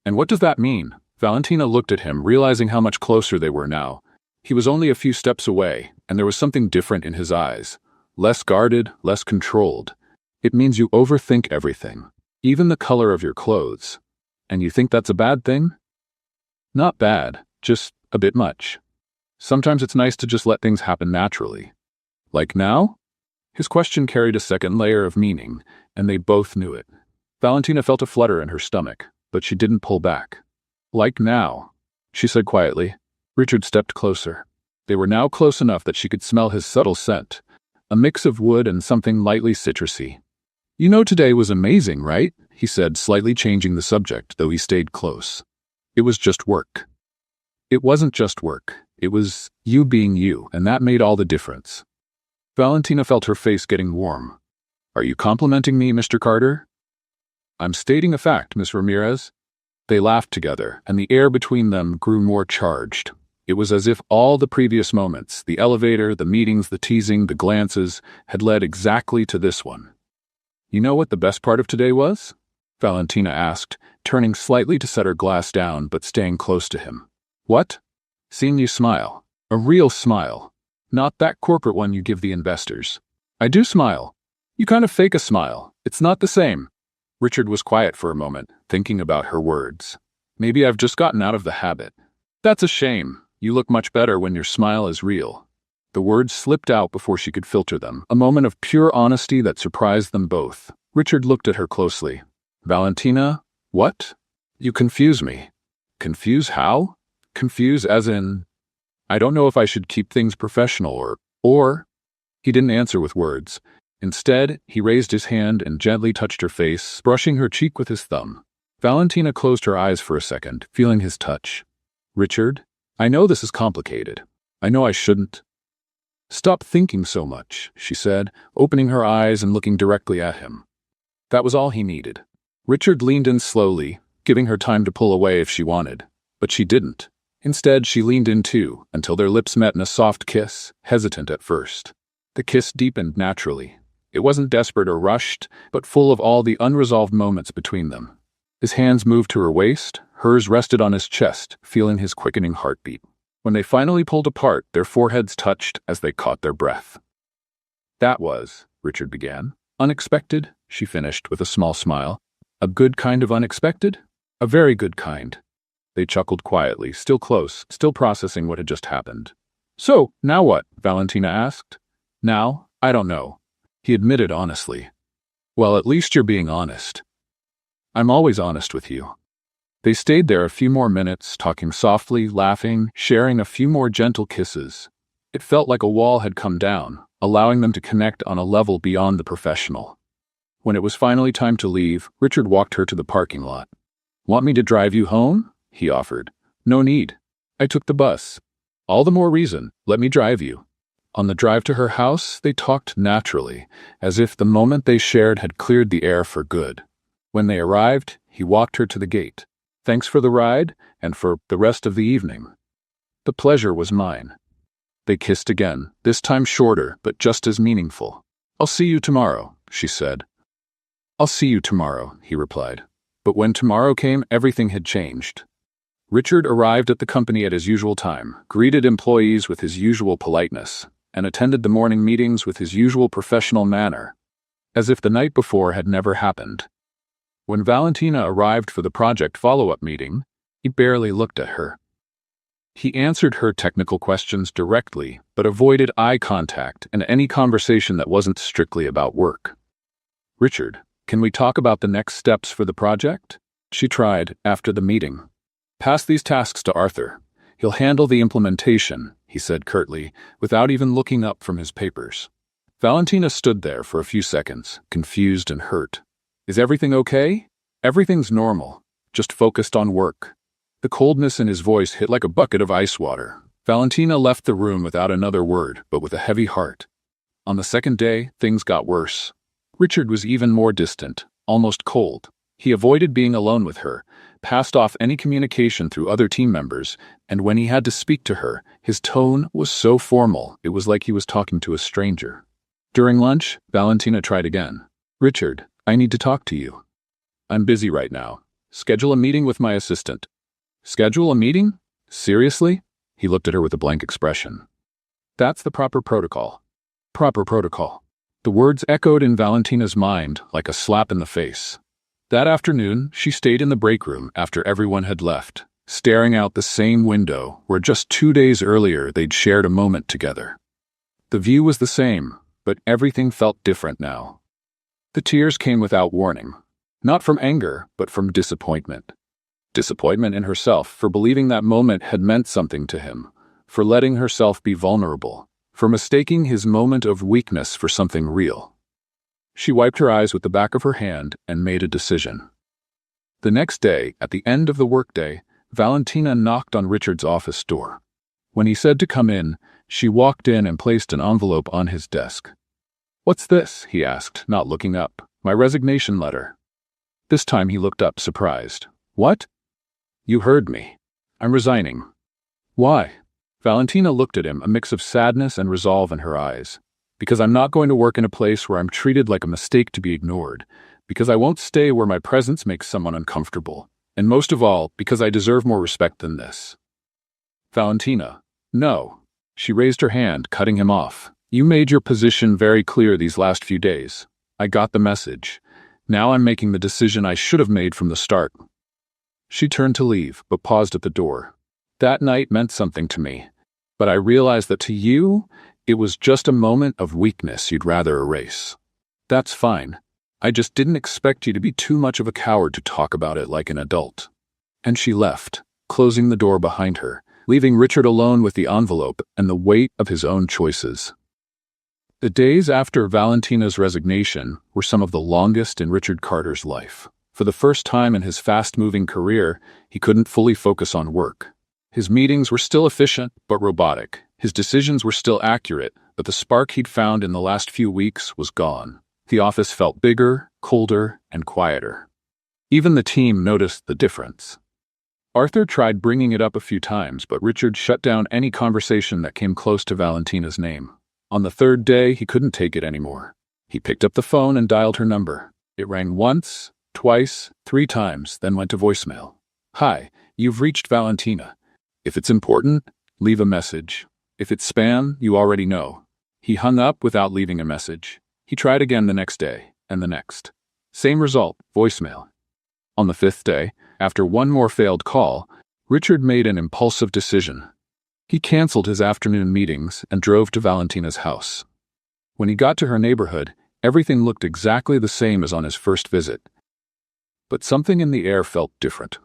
"And what does that mean?" Valentina looked at him, realizing how much closer they were now. He was only a few steps away, and there was something different in his eyes. Less guarded, less controlled. "It means you overthink everything, even the color of your clothes. And you think that's a bad thing?" "Not bad, just a bit much. Sometimes it's nice to just let things happen naturally." "Like now?" His question carried a second layer of meaning, and they both knew it. Valentina felt a flutter in her stomach, but she didn't pull back. "Like now," she said quietly. Richard stepped closer. They were now close enough that she could smell his subtle scent, a mix of wood and something lightly citrusy. "You know today was amazing, right?" he said, slightly changing the subject, though he stayed close. "It was just work." "It wasn't just work. It was you being you, and that made all the difference." Valentina felt her face getting warm. "Are you complimenting me, Mr. Carter?" "I'm stating a fact, Miss Ramirez." They laughed together, and the air between them grew more charged. It was as if all the previous moments, the elevator, the meetings, the teasing, the glances, had led exactly to this one. "You know what the best part of today was?" Valentina asked, turning slightly to set her glass down but staying close to him. "What?" "Seeing you smile. A real smile. Not that corporate one you give the investors." "I do smile. You kind of fake a smile. It's not the same." Richard was quiet for a moment, thinking about her words. "Maybe I've just gotten out of the habit." "That's a shame. You look much better when your smile is real." The words slipped out before she could filter them, a moment of pure honesty that surprised them both. Richard looked at her closely. "Valentina, what? You confuse me." "Confuse how?" "Confuse as in, I don't know if I should keep things professional or Or, he didn't answer with words. Instead, he raised his hand and gently touched her face, brushing her cheek with his thumb. Valentina closed her eyes for a second, feeling his touch. Richard, I know this is complicated. I know I shouldn't. Stop thinking so much, she said, opening her eyes and looking directly at him. That was all he needed. Richard leaned in slowly, giving her time to pull away if she wanted. But she didn't. Instead, she leaned in too, until their lips met in a soft kiss, hesitant at first. The kiss deepened naturally. It wasn't desperate or rushed, but full of all the unresolved moments between them. His hands moved to her waist, hers rested on his chest, feeling his quickening heartbeat. When they finally pulled apart, their foreheads touched as they caught their breath. That was, Richard began. Unexpected, she finished with a small smile. A good kind of unexpected? A very good kind. They chuckled quietly, still close, still processing what had just happened. So, now what? Valentina asked. Now, I don't know. He admitted honestly. Well, at least you're being honest. I'm always honest with you. They stayed there a few more minutes, talking softly, laughing, sharing a few more gentle kisses. It felt like a wall had come down, allowing them to connect on a level beyond the professional. When it was finally time to leave, Richard walked her to the parking lot. Want me to drive you home? He offered. No need. I took the bus. All the more reason. Let me drive you. On the drive to her house, they talked naturally, as if the moment they shared had cleared the air for good. When they arrived, he walked her to the gate. Thanks for the ride, and for the rest of the evening. The pleasure was mine. They kissed again, this time shorter, but just as meaningful. I'll see you tomorrow, she said. I'll see you tomorrow, he replied. But when tomorrow came, everything had changed. Richard arrived at the company at his usual time, greeted employees with his usual politeness, and attended the morning meetings with his usual professional manner, as if the night before had never happened. When Valentina arrived for the project follow-up meeting, he barely looked at her. He answered her technical questions directly, but avoided eye contact and any conversation that wasn't strictly about work. Richard, can we talk about the next steps for the project? She tried after the meeting. Pass these tasks to Arthur. He'll handle the implementation, he said curtly, without even looking up from his papers. Valentina stood there for a few seconds, confused and hurt. Is everything okay? Everything's normal, just focused on work. The coldness in his voice hit like a bucket of ice water. Valentina left the room without another word, but with a heavy heart. On the second day, things got worse. Richard was even more distant, almost cold. He avoided being alone with her, passed off any communication through other team members, and when he had to speak to her, his tone was so formal, it was like he was talking to a stranger. During lunch, Valentina tried again. Richard, I need to talk to you. I'm busy right now. Schedule a meeting with my assistant. Schedule a meeting? Seriously? He looked at her with a blank expression. That's the proper protocol. Proper protocol. The words echoed in Valentina's mind like a slap in the face. That afternoon, she stayed in the break room after everyone had left, staring out the same window where just 2 days earlier they'd shared a moment together. The view was the same, but everything felt different now. The tears came without warning, not from anger, but from disappointment. Disappointment in herself for believing that moment had meant something to him, for letting herself be vulnerable, for mistaking his moment of weakness for something real. She wiped her eyes with the back of her hand and made a decision. The next day, at the end of the workday, Valentina knocked on Richard's office door. When he said to come in, she walked in and placed an envelope on his desk. What's this? He asked, not looking up. My resignation letter. This time he looked up, surprised. What? You heard me. I'm resigning. Why? Valentina looked at him, a mix of sadness and resolve in her eyes. Because I'm not going to work in a place where I'm treated like a mistake to be ignored. Because I won't stay where my presence makes someone uncomfortable. And most of all, because I deserve more respect than this. Valentina. No. She raised her hand, cutting him off. You made your position very clear these last few days. I got the message. Now I'm making the decision I should have made from the start. She turned to leave, but paused at the door. That night meant something to me. But I realized that to you, it was just a moment of weakness you'd rather erase. That's fine. I just didn't expect you to be too much of a coward to talk about it like an adult. And she left, closing the door behind her, leaving Richard alone with the envelope and the weight of his own choices. The days after Valentina's resignation were some of the longest in Richard Carter's life. For the first time in his fast-moving career, he couldn't fully focus on work. His meetings were still efficient but robotic. His decisions were still accurate, but the spark he'd found in the last few weeks was gone. The office felt bigger, colder, and quieter. Even the team noticed the difference. Arthur tried bringing it up a few times, but Richard shut down any conversation that came close to Valentina's name. On the third day, he couldn't take it anymore. He picked up the phone and dialed her number. It rang once, twice, 3 times, then went to voicemail. "Hi, you've reached Valentina. If it's important, leave a message. If it's spam, you already know." He hung up without leaving a message. He tried again the next day, and the next. Same result, voicemail. On the 5th day, after one more failed call, Richard made an impulsive decision. He canceled his afternoon meetings and drove to Valentina's house. When he got to her neighborhood, everything looked exactly the same as on his first visit. But something in the air felt different.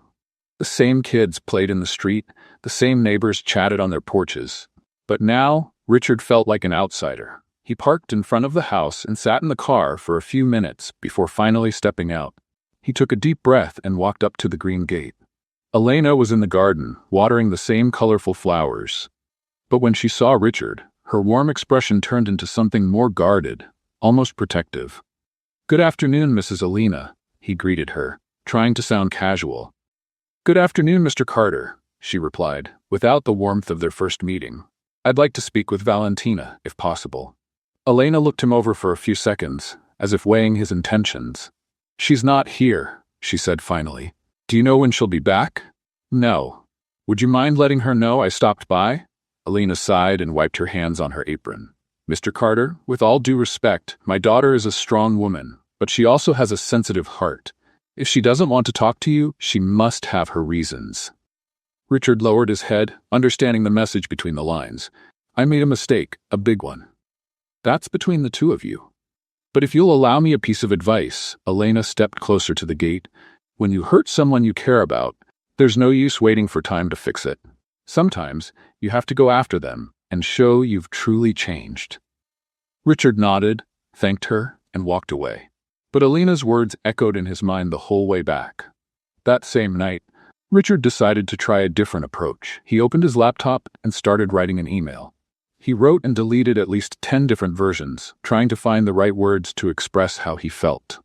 The same kids played in the street, the same neighbors chatted on their porches. But now, Richard felt like an outsider. He parked in front of the house and sat in the car for a few minutes before finally stepping out. He took a deep breath and walked up to the green gate. Elena was in the garden, watering the same colorful flowers. But when she saw Richard, her warm expression turned into something more guarded, almost protective. "Good afternoon, Mrs. Elena," he greeted her, trying to sound casual. "Good afternoon, Mr. Carter," she replied, without the warmth of their first meeting. "I'd like to speak with Valentina, if possible." Elena looked him over for a few seconds, as if weighing his intentions. "She's not here," she said finally. "Do you know when she'll be back?" "No." "Would you mind letting her know I stopped by?" Elena sighed and wiped her hands on her apron. "Mr. Carter, with all due respect, my daughter is a strong woman, but she also has a sensitive heart. If she doesn't want to talk to you, she must have her reasons." Richard lowered his head, understanding the message between the lines. "I made a mistake, a big one. That's between the two of you. But if you'll allow me a piece of advice," Elena stepped closer to the gate, "when you hurt someone you care about, there's no use waiting for time to fix it. Sometimes you have to go after them and show you've truly changed." Richard nodded, thanked her, and walked away. But Elena's words echoed in his mind the whole way back. That same night, Richard decided to try a different approach. He opened his laptop and started writing an email. He wrote and deleted at least 10 different versions, trying to find the right words to express how he felt.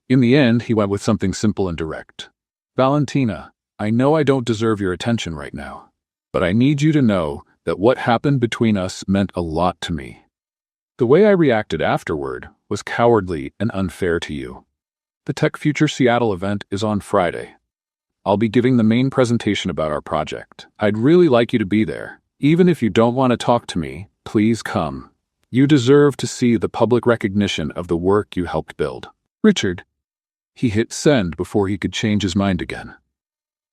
In the end, he went with something simple and direct. "Valentina, I know I don't deserve your attention right now, but I need you to know that what happened between us meant a lot to me. The way I reacted afterward was cowardly and unfair to you. The Tech Future Seattle event is on Friday. I'll be giving the main presentation about our project. I'd really like you to be there. Even if you don't want to talk to me, please come. You deserve to see the public recognition of the work you helped build. Richard." He hit send before he could change his mind again.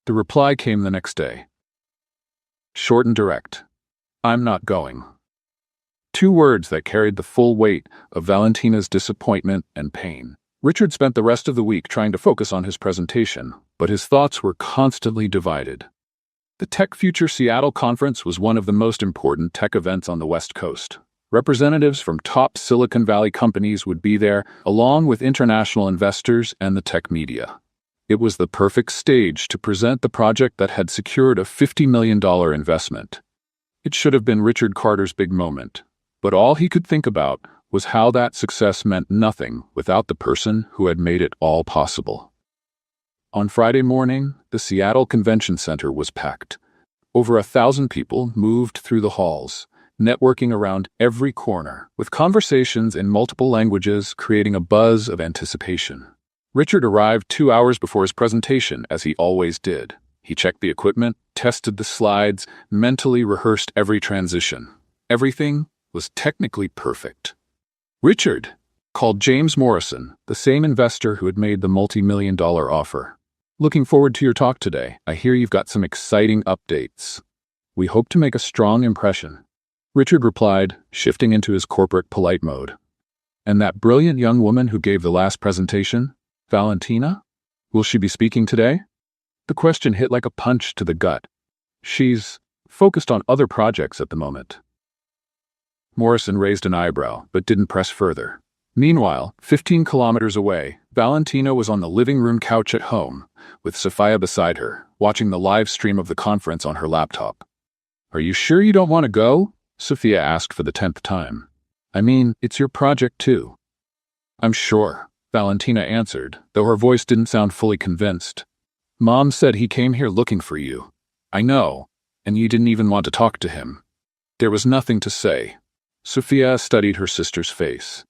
The reply came the next day. Short and direct. "I'm not going." 2 words that carried the full weight of Valentina's disappointment and pain. Richard spent the rest of the week trying to focus on his presentation, but his thoughts were constantly divided. The Tech Future Seattle conference was one of the most important tech events on the West Coast. Representatives from top Silicon Valley companies would be there, along with international investors and the tech media. It was the perfect stage to present the project that had secured a $50 million investment. It should have been Richard Carter's big moment, but all he could think about was how that success meant nothing without the person who had made it all possible. On Friday morning, the Seattle Convention Center was packed. Over 1,000 people moved through the halls, networking around every corner, with conversations in multiple languages creating a buzz of anticipation. Richard arrived 2 hours before his presentation, as he always did. He checked the equipment, tested the slides, mentally rehearsed every transition. Everything was technically perfect. Richard called James Morrison, the same investor who had made the multi-million-dollar offer. "Looking forward to your talk today. I hear you've got some exciting updates. We hope to make a strong impression." Richard replied, shifting into his corporate polite mode. "And that brilliant young woman who gave the last presentation? Valentina? Will she be speaking today?" The question hit like a punch to the gut. "She's focused on other projects at the moment." Morrison raised an eyebrow, but didn't press further. Meanwhile, 15 kilometers away, Valentina was on the living room couch at home, with Sophia beside her, watching the live stream of the conference on her laptop. "Are you sure you don't want to go?" Sophia asked for the 10th time. "I mean, it's your project too." "I'm sure," Valentina answered, though her voice didn't sound fully convinced. "Mom said he came here looking for you." "I know, and you didn't even want to talk to him." There was nothing to say. Sophia studied her sister's face.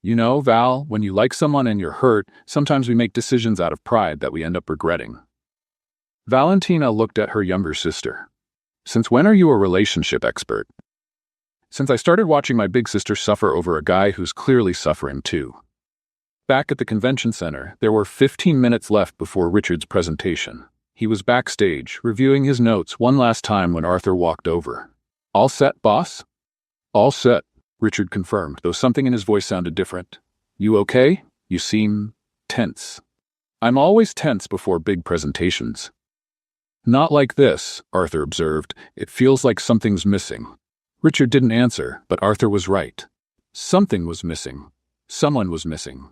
"You know, Val, when you like someone and you're hurt, sometimes we make decisions out of pride that we end up regretting." Valentina looked at her younger sister. "Since when are you a relationship expert?" "Since I started watching my big sister suffer over a guy who's clearly suffering too." Back at the convention center, there were 15 minutes left before Richard's presentation. He was backstage, reviewing his notes one last time when Arthur walked over. "All set, boss?" "All set," Richard confirmed, though something in his voice sounded different. "You okay? You seem tense." "I'm always tense before big presentations." "Not like this," Arthur observed. "It feels like something's missing." Richard didn't answer, but Arthur was right. Something was missing. Someone was missing.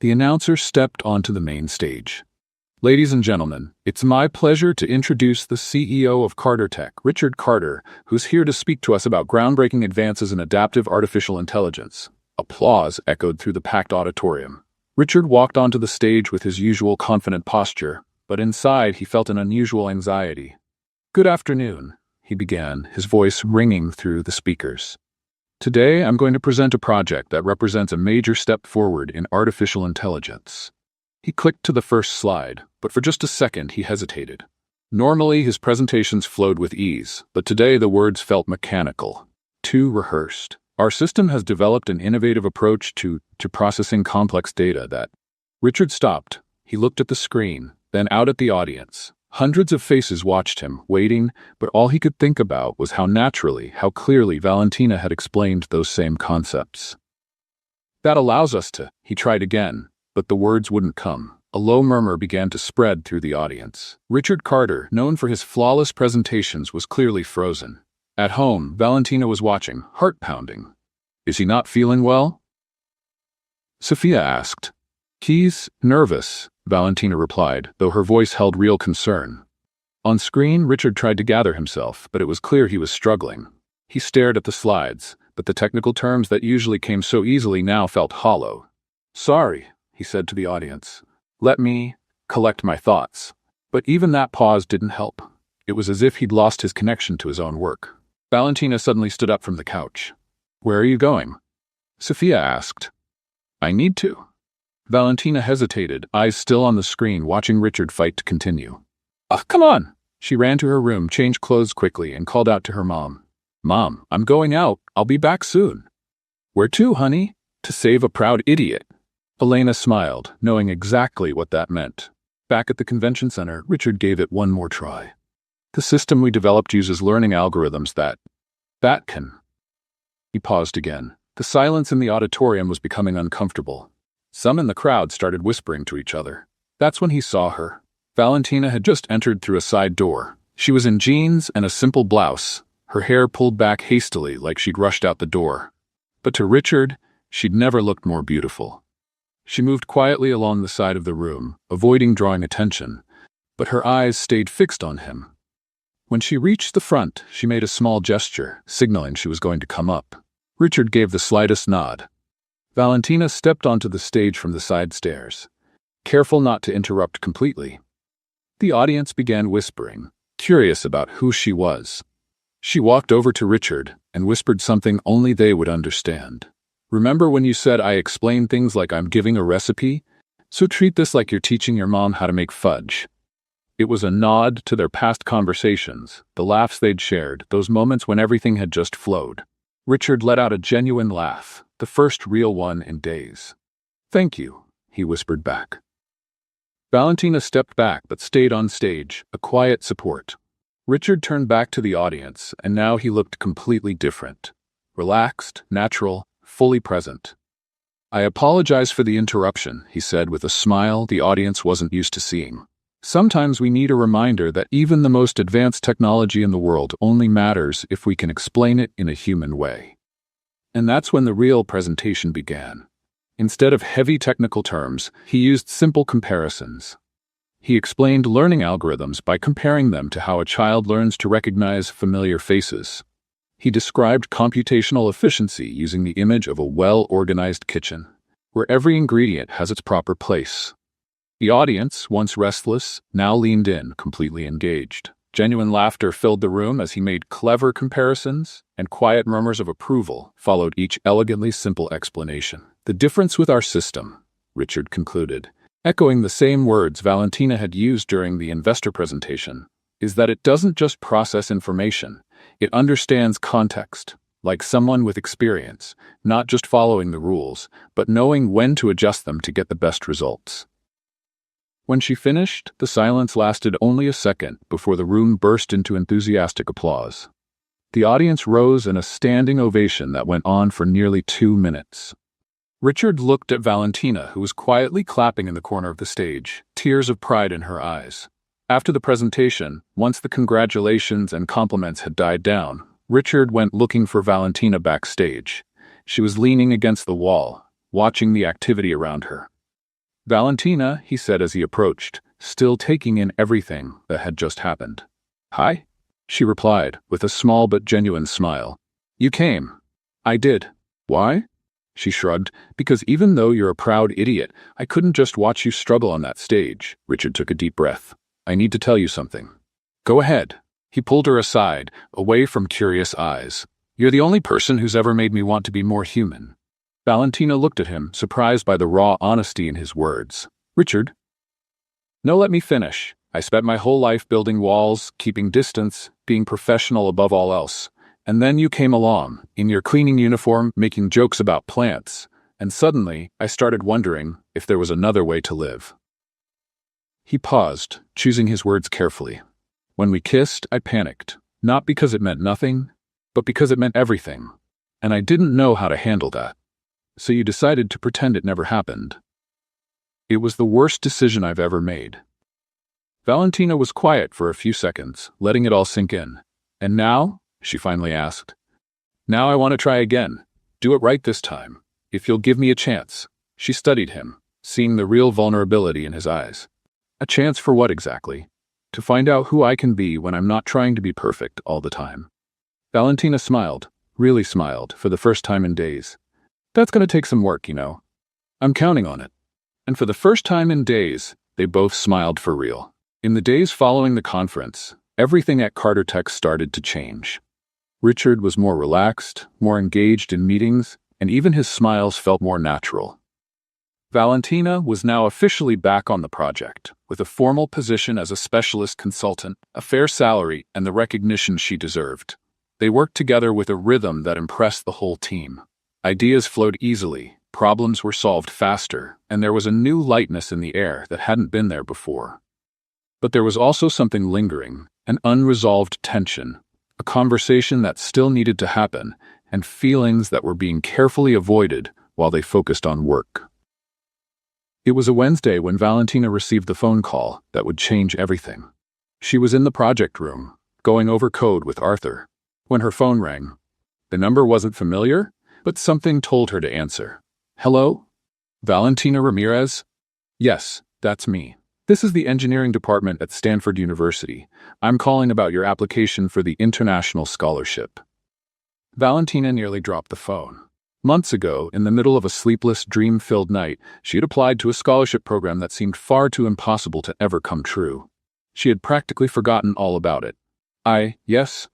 The announcer stepped onto the main stage. "Ladies and gentlemen, it's my pleasure to introduce the CEO of Carter Tech, Richard Carter, who's here to speak to us about groundbreaking advances in adaptive artificial intelligence." Applause echoed through the packed auditorium. Richard walked onto the stage with his usual confident posture, but inside he felt an unusual anxiety. "Good afternoon," he began, his voice ringing through the speakers. "Today I'm going to present a project that represents a major step forward in artificial intelligence." He clicked to the first slide, but for just a second he hesitated. Normally his presentations flowed with ease, but today the words felt mechanical, too rehearsed. "Our system has developed an innovative approach to processing complex data that—" Richard stopped. He looked at the screen, then out at the audience. Hundreds of faces watched him, waiting, but all he could think about was how naturally, how clearly Valentina had explained those same concepts. "That allows us to—" he tried again, but the words wouldn't come. A low murmur began to spread through the audience. Richard Carter, known for his flawless presentations, was clearly frozen. At home, Valentina was watching, heart pounding. "Is he not feeling well?" Sophia asked. "He's nervous," Valentina replied, though her voice held real concern. On screen, Richard tried to gather himself, but it was clear he was struggling. He stared at the slides, but the technical terms that usually came so easily now felt hollow. "Sorry," he said to the audience. "Let me collect my thoughts." But even that pause didn't help. It was as if he'd lost his connection to his own work. Valentina suddenly stood up from the couch. "Where are you going?" Sophia asked. "I need to." Valentina hesitated, eyes still on the screen, watching Richard fight to continue. "Oh, come on!" She ran to her room, changed clothes quickly, and called out to her mom. "Mom, I'm going out. I'll be back soon." "Where to, honey?" "To save a proud idiot." Elena smiled, knowing exactly what that meant. Back at the convention center, Richard gave it one more try. "The system we developed uses learning algorithms that can—" He paused again. The silence in the auditorium was becoming uncomfortable. Some in the crowd started whispering to each other. That's when he saw her. Valentina had just entered through a side door. She was in jeans and a simple blouse, her hair pulled back hastily like she'd rushed out the door. But to Richard, she'd never looked more beautiful. She moved quietly along the side of the room, avoiding drawing attention, but her eyes stayed fixed on him. When she reached the front, she made a small gesture, signaling she was going to come up. Richard gave the slightest nod. Valentina stepped onto the stage from the side stairs, careful not to interrupt completely. The audience began whispering, curious about who she was. She walked over to Richard and whispered something only they would understand. "Remember when you said I explain things like I'm giving a recipe? So treat this like you're teaching your mom how to make fudge." It was a nod to their past conversations, the laughs they'd shared, those moments when everything had just flowed. Richard let out a genuine laugh, the first real one in days. "Thank you," he whispered back. Valentina stepped back but stayed on stage, a quiet support. Richard turned back to the audience, and now he looked completely different. Relaxed, natural, fully present. "I apologize for the interruption," he said with a smile the audience wasn't used to seeing. "Sometimes we need a reminder that even the most advanced technology in the world only matters if we can explain it in a human way." And that's when the real presentation began. Instead of heavy technical terms, he used simple comparisons. He explained learning algorithms by comparing them to how a child learns to recognize familiar faces. He described computational efficiency using the image of a well-organized kitchen, where every ingredient has its proper place. The audience, once restless, now leaned in, completely engaged. Genuine laughter filled the room as he made clever comparisons, and quiet murmurs of approval followed each elegantly simple explanation. "The difference with our system," Richard concluded, echoing the same words Valentina had used during the investor presentation, "is that it doesn't just process information, it understands context, like someone with experience, not just following the rules, but knowing when to adjust them to get the best results." When she finished, the silence lasted only a second before the room burst into enthusiastic applause. The audience rose in a standing ovation that went on for nearly 2 minutes. Richard looked at Valentina, who was quietly clapping in the corner of the stage, tears of pride in her eyes. After the presentation, once the congratulations and compliments had died down, Richard went looking for Valentina backstage. She was leaning against the wall, watching the activity around her. "Valentina," he said as he approached, still taking in everything that had just happened. "Hi," she replied, with a small but genuine smile. "You came." "I did." "Why?" She shrugged. "Because even though you're a proud idiot, I couldn't just watch you struggle on that stage." Richard took a deep breath. "I need to tell you something." "Go ahead." He pulled her aside, away from curious eyes. "You're the only person who's ever made me want to be more human." Valentina looked at him, surprised by the raw honesty in his words. "Richard?" "No, let me finish. I spent my whole life building walls, keeping distance, being professional above all else. And then you came along, in your cleaning uniform, making jokes about plants. And suddenly, I started wondering if there was another way to live." He paused, choosing his words carefully. "When we kissed, I panicked. Not because it meant nothing, but because it meant everything. And I didn't know how to handle that. So you decided to pretend it never happened." "It was the worst decision I've ever made." Valentina was quiet for a few seconds, letting it all sink in. "And now?" she finally asked. "Now I want to try again. Do it right this time. If you'll give me a chance." She studied him, seeing the real vulnerability in his eyes. "A chance for what exactly?" "To find out who I can be when I'm not trying to be perfect all the time." Valentina smiled, really smiled, for the first time in days. "That's going to take some work, you know. I'm counting on it." And for the first time in days, they both smiled for real. In the days following the conference, everything at Carter Tech started to change. Richard was more relaxed, more engaged in meetings, and even his smiles felt more natural. Valentina was now officially back on the project, with a formal position as a specialist consultant, a fair salary, and the recognition she deserved. They worked together with a rhythm that impressed the whole team. Ideas flowed easily, problems were solved faster, and there was a new lightness in the air that hadn't been there before. But there was also something lingering, an unresolved tension, a conversation that still needed to happen, and feelings that were being carefully avoided while they focused on work. It was a Wednesday when Valentina received the phone call that would change everything. She was in the project room, going over code with Arthur, when her phone rang. The number wasn't familiar, but something told her to answer. "Hello? Valentina Ramirez?" "Yes, that's me. This is the engineering department at Stanford University. I'm calling about your application for the international scholarship." Valentina nearly dropped the phone. Months ago, in the middle of a sleepless, dream-filled night, she had applied to a scholarship program that seemed far too impossible to ever come true. She had practically forgotten all about it. Yes?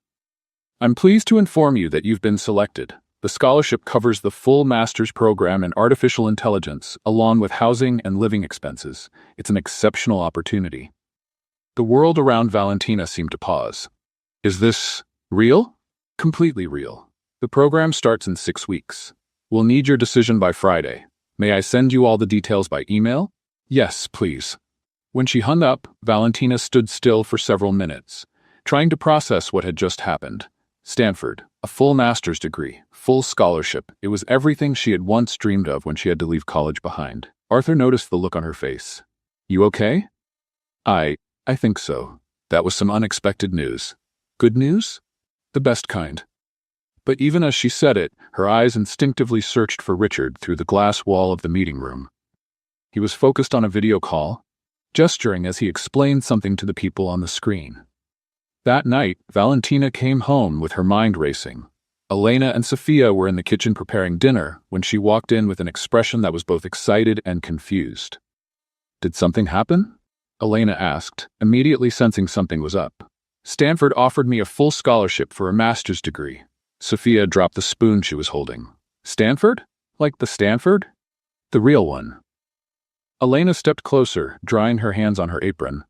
"I'm pleased to inform you that you've been selected. The scholarship covers the full master's program in artificial intelligence, along with housing and living expenses. It's an exceptional opportunity." The world around Valentina seemed to pause. "Is this real?" "Completely real. The program starts in 6 weeks. We'll need your decision by Friday. May I send you all the details by email?" "Yes, please." When she hung up, Valentina stood still for several minutes, trying to process what had just happened. Stanford, a full master's degree, full scholarship. It was everything she had once dreamed of when she had to leave college behind. Arthur noticed the look on her face. "You okay?" I think so. That was some unexpected news." "Good news?" "The best kind." But even as she said it, her eyes instinctively searched for Richard through the glass wall of the meeting room. He was focused on a video call, gesturing as he explained something to the people on the screen. That night, Valentina came home with her mind racing. Elena and Sophia were in the kitchen preparing dinner when she walked in with an expression that was both excited and confused. "Did something happen?" Elena asked, immediately sensing something was up. "Stanford offered me a full scholarship for a master's degree." Sophia dropped the spoon she was holding. "Stanford? Like the Stanford? The real one?" Elena stepped closer, drying her hands on her apron.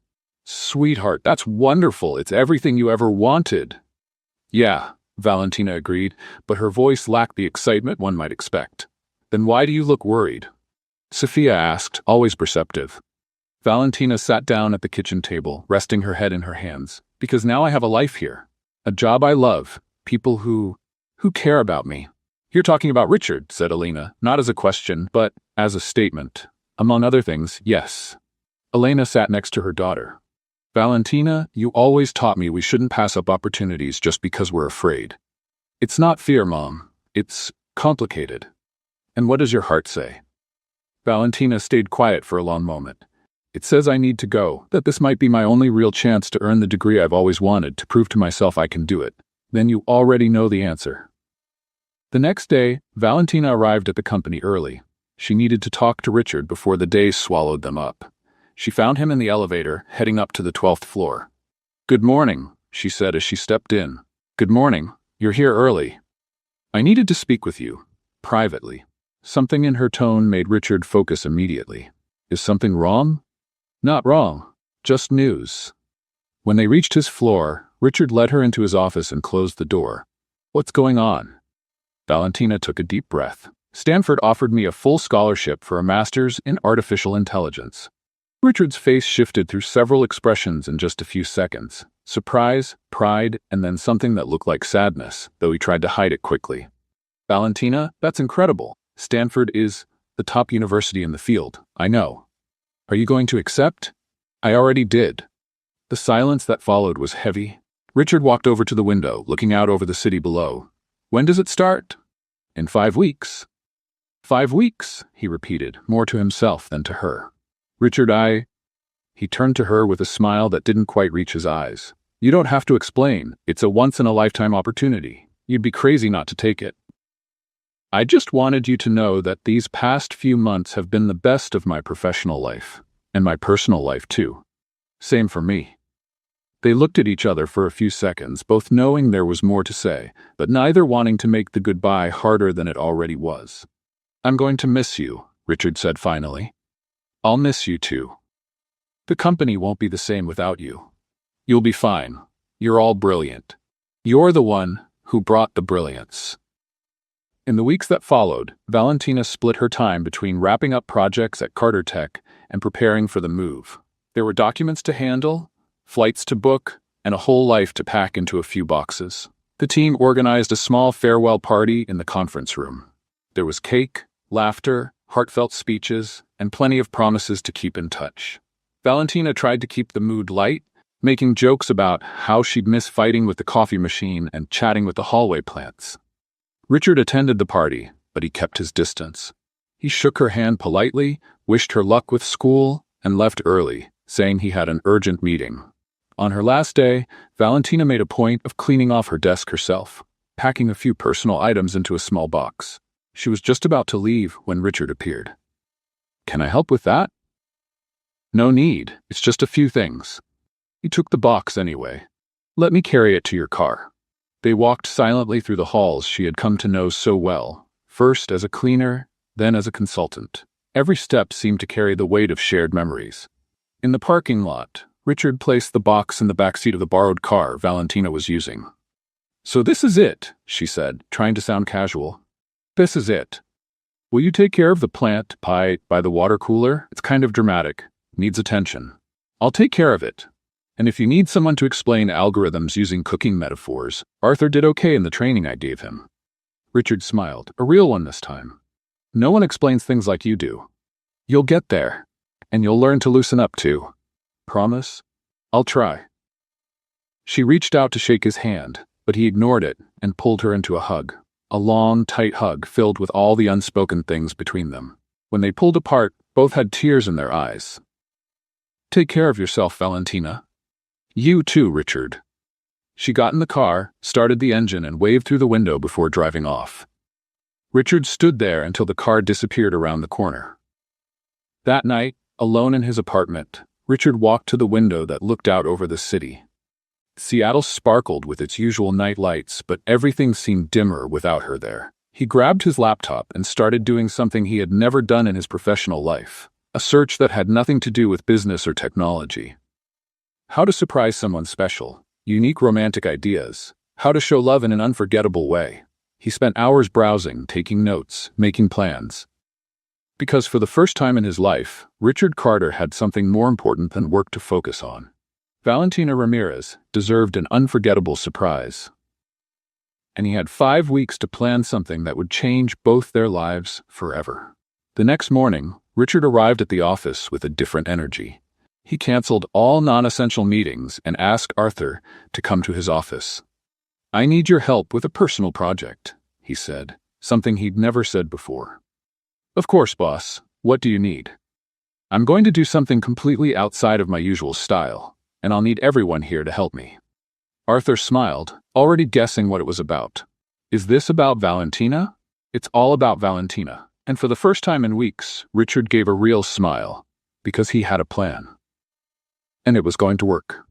"Sweetheart, that's wonderful. It's everything you ever wanted." "Yeah," Valentina agreed, but her voice lacked the excitement one might expect. "Then why do you look worried?" Sophia asked, always perceptive. Valentina sat down at the kitchen table, resting her head in her hands. "Because now I have a life here. A job I love. People who care about me." "You're talking about Richard," said Elena, not as a question, but as a statement. "Among other things, yes." Elena sat next to her daughter. "Valentina, you always taught me we shouldn't pass up opportunities just because we're afraid." "It's not fear, Mom. It's complicated." "And what does your heart say?" Valentina stayed quiet for a long moment. "It says I need to go, that this might be my only real chance to earn the degree I've always wanted, to prove to myself I can do it." "Then you already know the answer." The next day, Valentina arrived at the company early. She needed to talk to Richard before the day swallowed them up. She found him in the elevator, heading up to the 12th floor. "Good morning," she said as she stepped in. "Good morning. You're here early. I needed to speak with you, privately." Something in her tone made Richard focus immediately. "Is something wrong?" "Not wrong. Just news." When they reached his floor, Richard led her into his office and closed the door. "What's going on?" Valentina took a deep breath. "Stanford offered me a full scholarship for a master's in artificial intelligence." Richard's face shifted through several expressions in just a few seconds. Surprise, pride, and then something that looked like sadness, though he tried to hide it quickly. "Valentina, that's incredible. Stanford is the top university in the field, I know. Are you going to accept?" "I already did." The silence that followed was heavy. Richard walked over to the window, looking out over the city below. "When does it start?" "In 5 weeks." 5 weeks, he repeated, more to himself than to her. "Richard, He turned to her with a smile that didn't quite reach his eyes. "You don't have to explain. It's a once-in-a-lifetime opportunity. You'd be crazy not to take it. I just wanted you to know that these past few months have been the best of my professional life. And my personal life, too. Same for me." They looked at each other for a few seconds, both knowing there was more to say, but neither wanting to make the goodbye harder than it already was. "I'm going to miss you," Richard said finally. "I'll miss you too. The company won't be the same without you. You'll be fine. You're all brilliant. You're the one who brought the brilliance." In the weeks that followed, Valentina split her time between wrapping up projects at Carter Tech and preparing for the move. There were documents to handle, flights to book, and a whole life to pack into a few boxes. The team organized a small farewell party in the conference room. There was cake, laughter, heartfelt speeches, and plenty of promises to keep in touch. Valentina tried to keep the mood light, making jokes about how she'd miss fighting with the coffee machine and chatting with the hallway plants. Richard attended the party, but he kept his distance. He shook her hand politely, wished her luck with school, and left early, saying he had an urgent meeting. On her last day, Valentina made a point of cleaning off her desk herself, packing a few personal items into a small box. She was just about to leave when Richard appeared. "Can I help with that?" "No need. It's just a few things." He took the box anyway. "Let me carry it to your car." They walked silently through the halls she had come to know so well, first as a cleaner, then as a consultant. Every step seemed to carry the weight of shared memories. In the parking lot, Richard placed the box in the backseat of the borrowed car Valentina was using. "So this is it," she said, trying to sound casual. "This is it. Will you take care of the plant by the water cooler? It's kind of dramatic. Needs attention." "I'll take care of it. And if you need someone to explain algorithms using cooking metaphors, Arthur did okay in the training I gave him." Richard smiled, a real one this time. "No one explains things like you do. You'll get there. And you'll learn to loosen up too. Promise? I'll try." She reached out to shake his hand, but he ignored it and pulled her into a hug. A long, tight hug filled with all the unspoken things between them. When they pulled apart, both had tears in their eyes. "Take care of yourself, Valentina." "You too, Richard." She got in the car, started the engine, and waved through the window before driving off. Richard stood there until the car disappeared around the corner. That night, alone in his apartment, Richard walked to the window that looked out over the city. Seattle sparkled with its usual night lights, but everything seemed dimmer without her there. He grabbed his laptop and started doing something he had never done in his professional life, a search that had nothing to do with business or technology. How to surprise someone special, unique romantic ideas, how to show love in an unforgettable way. He spent hours browsing, taking notes, making plans. Because for the first time in his life, Richard Carter had something more important than work to focus on. Valentina Ramirez deserved an unforgettable surprise. And he had 5 weeks to plan something that would change both their lives forever. The next morning, Richard arrived at the office with a different energy. He canceled all non-essential meetings and asked Arthur to come to his office. "I need your help with a personal project," he said, something he'd never said before. "Of course, boss. What do you need?" "I'm going to do something completely outside of my usual style, and I'll need everyone here to help me." Arthur smiled, already guessing what it was about. "Is this about Valentina?" "It's all about Valentina." And for the first time in weeks, Richard gave a real smile, because he had a plan. And it was going to work.